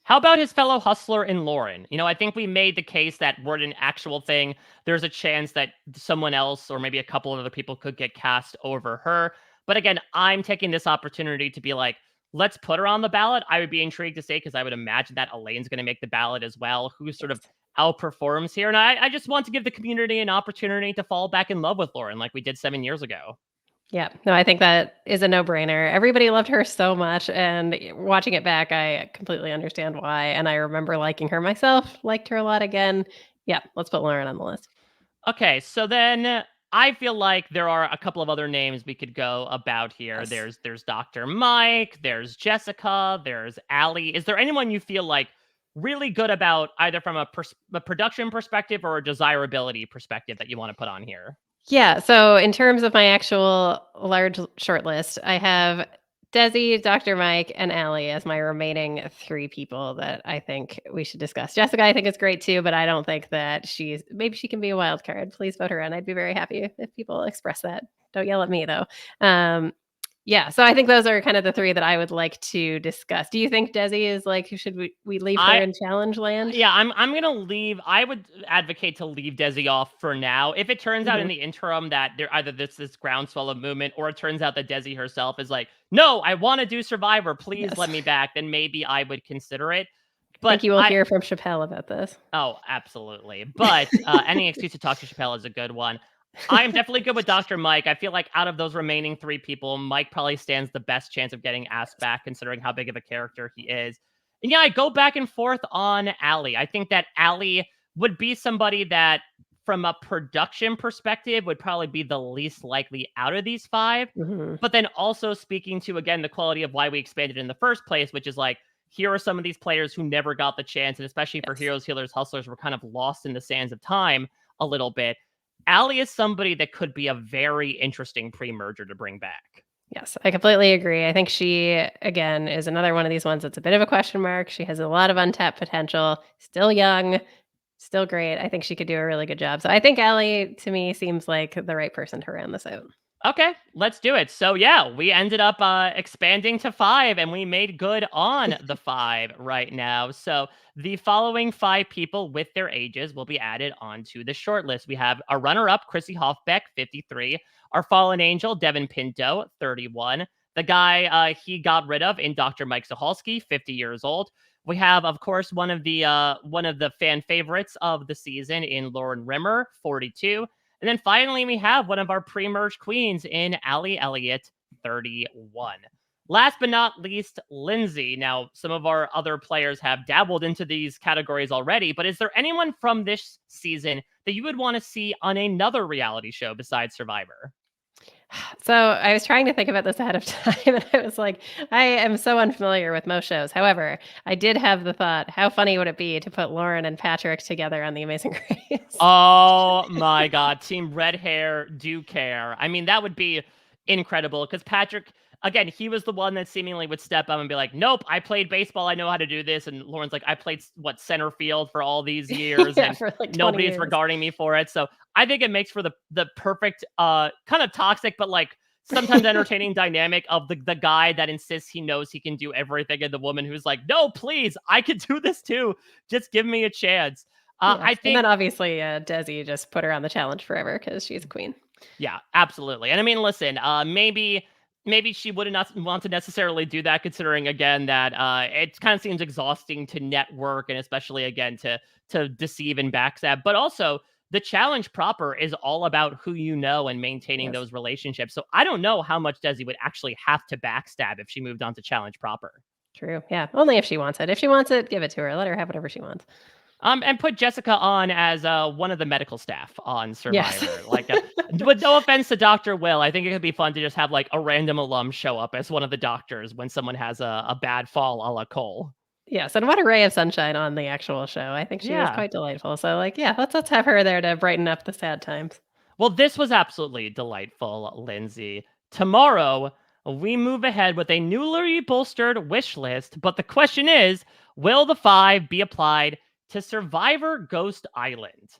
How about his fellow hustler in Lauren? I think we made the case that were it an actual thing, there's a chance that someone else or maybe a couple of other people could get cast over her. But again, I'm taking this opportunity to be like, let's put her on the ballot. I would be intrigued to say, because I would imagine that Elaine's going to make the ballot as well, who sort of Yes. outperforms here. And I just want to give the community an opportunity to fall back in love with Lauren like we did 7 years ago. Yeah. No, I think that is a no-brainer. Everybody loved her so much, and watching it back, I completely understand why, and I remember liking her myself, liked her a lot again. Yeah, let's put Lauren on the list. Okay, so then I feel like there are a couple of other names we could go about here. Yes. There's Dr. Mike, there's Jessica, there's Allie. Is there anyone you feel like really good about either from a production perspective or a desirability perspective that you want to put on here? Yeah, so in terms of my actual large short list, I have Desi, Dr. Mike, and Allie as my remaining 3 people that I think we should discuss. Jessica, I think is great too, but I don't think that maybe she can be a wild card. Please vote her in. I'd be very happy if people express that. Don't yell at me though. Um, yeah, so I think those are kind of the 3 that I would like to discuss. Do you think Desi is like, should we leave her I in challenge land? Yeah, I'm gonna leave. I would advocate to leave Desi off for now. If it turns out in Mhm. the interim that there either this groundswell of movement, or it turns out that Desi herself is like, no, I want to do Survivor, please Yes. let me back, then maybe I would consider it. I But think you will I hear from Chappelle about this. Oh, absolutely. But any excuse to talk to Chappelle is a good one. I am definitely good with Dr. Mike. I feel like out of those remaining 3 people, Mike probably stands the best chance of getting asked back, considering how big of a character he is. And yeah, I go back and forth on Allie. I think that Allie would be somebody that, from a production perspective, would probably be the least likely out of these 5. Mhm. But then also speaking to, again, the quality of why we expanded in the first place, which is like, here are some of these players who never got the chance, and especially for Yes. Heroes, Healers, Hustlers, were kind of lost in the sands of time a little bit. Allie is somebody that could be a very interesting pre-merger to bring back. Yes, I completely agree. I think she, again, is another one of these ones that's a bit of a question mark. She has a lot of untapped potential, still young, still great. I think she could do a really good job. So I think Allie, to me, seems like the right person to round this out. Okay, let's do it. So yeah, we ended up expanding to 5, and we made good on the 5 right now. So the following 5 people with their ages will be added onto the short list. We have our runner-up, Chrissy Hoffbeck, 53. Our fallen angel, Devin Pinto, 31. The guy he got rid of in Dr. Mike Zahalski, 50 years old. We have, of course, one of the fan favorites of the season in Lauren Rimmer, 42. And then finally, we have one of our pre-merge queens in Allie Elliott, 31. Last but not least, Lindsay. Now, some of our other players have dabbled into these categories already, but is there anyone from this season that you would want to see on another reality show besides Survivor? So I was trying to think about this ahead of time, and I was like, I am so unfamiliar with most shows. However, I did have the thought, how funny would it be to put Lauren and Patrick together on The Amazing Grace? Oh my God. Team Red Hair do care. I mean, that would be incredible because Patrick, again, he was the one that seemingly would step up and be like, nope, I played baseball. I know how to do this. And Lauren's like, I played what, center field for all these years Yeah, and for like 20 nobody's years. regarding me for it. So I think it makes for the perfect, kind of toxic, but like sometimes entertaining dynamic of the guy that insists he knows he can do everything and the woman who's like, no, please, I can do this too. Just give me a chance. I Yes, and think then obviously, Desi just put her on the challenge forever because she's a queen. Yeah, absolutely. And I mean, listen, maybe she would not want to necessarily do that, considering again that it kind of seems exhausting to network and especially again to deceive and backstab. But also the challenge proper is all about who you know and maintaining Yes, those relationships. So I don't know how much Desi would actually have to backstab if she moved on to challenge proper. true. Yeah, only if she wants it. If she wants it, give it to her. Let her have whatever she wants. And put Jessica on as one of the medical staff on Yes. Survivor. Like, with no offense to Dr. Will, I think it could be fun to just have like a random alum show up as one of the doctors when someone has a bad fall a la Cole. Yes, and what a ray of sunshine on the actual show. I think she was Yeah. quite delightful. So, like, yeah, let's have her there to brighten up the sad times. Well, this was absolutely delightful, Lindsay. Tomorrow, we move ahead with a newly bolstered wish list, but the question is, will the 5 be applied to Survivor Ghost Island?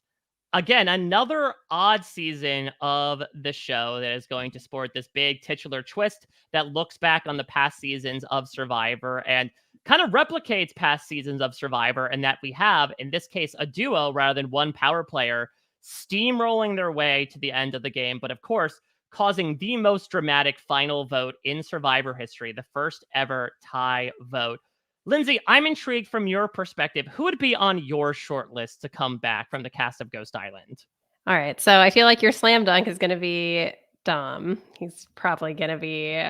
Again, another odd season of the show that is going to sport this big titular twist that looks back on the past seasons of Survivor and kind of replicates past seasons of Survivor, and that we have, in this case, a duo rather than one power player steamrolling their way to the end of the game. But of course, causing the most dramatic final vote in Survivor history, the first ever tie vote. Lindsay, I'm intrigued from your perspective. Who would be on your short list to come back from the cast of Ghost Island? All right. So I feel like your slam dunk is going to be Dom. He's probably gonna be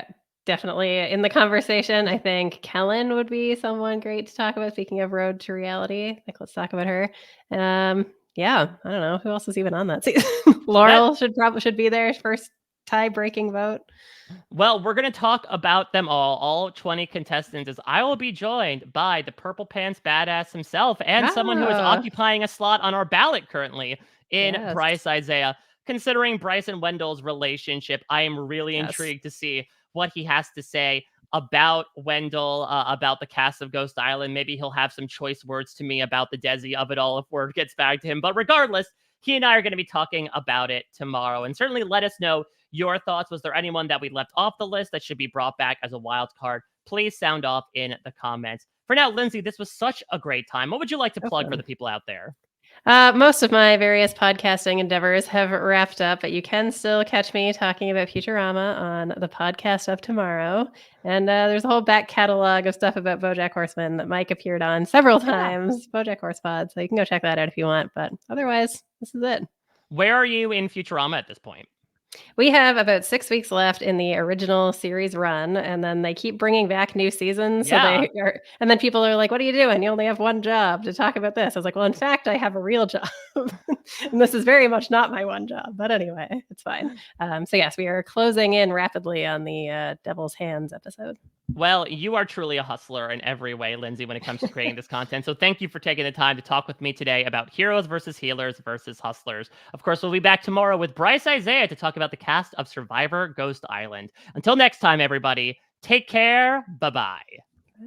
definitely in the conversation. I think Kellen would be someone great to talk about. Speaking of Road to Reality, like let's talk about her. Yeah, I don't know who else is even on that season. That Laurel should be there first tie breaking vote. Well, we're going to talk about them all 20 contestants, as I will be joined by the Purple Pants badass himself and someone who is Ah, occupying a slot on our ballot currently in yes, Bryce Isaiah. Considering Bryce and Wendell's relationship, I am really yes. intrigued to see what he has to say about Wendell, about the cast of Ghost Island. Maybe he'll have some choice words to me about the Desi of it all if word gets back to him. But regardless, he and I are going to be talking about it tomorrow. And certainly let us know your thoughts. Was there anyone that we left off the list that should be brought back as a wild card? Please sound off in the comments. For now, Lindsay, this was such a great time. What would you like to So plug for fun. the people out there? Most of my various podcasting endeavors have wrapped up, but you can still catch me talking about Futurama on the podcast of tomorrow. And there's a whole back catalog of stuff about BoJack Horseman that Mike appeared on several Yeah. times. BoJack Horsepod, so you can go check that out if you want. But otherwise, this is it. Where are you in Futurama at this point? We have about 6 weeks left in the original series run, and then they keep bringing back new seasons, so Yeah. they are and then people are like, "What are you doing? You only have one job to talk about this." I was like, "Well, in fact, I have a real job, and this is very much not my one job, but anyway, it's fine." So yes, we are closing in rapidly on the Devil's Hands episode. Well, you are truly a hustler in every way, Lindsay, when it comes to creating this content. So thank you for taking the time to talk with me today about heroes versus healers versus hustlers. Of course, we'll be back tomorrow with Bryce Isaiah to talk about the cast of Survivor Ghost Island. Until next time, everybody, take care. Bye-bye.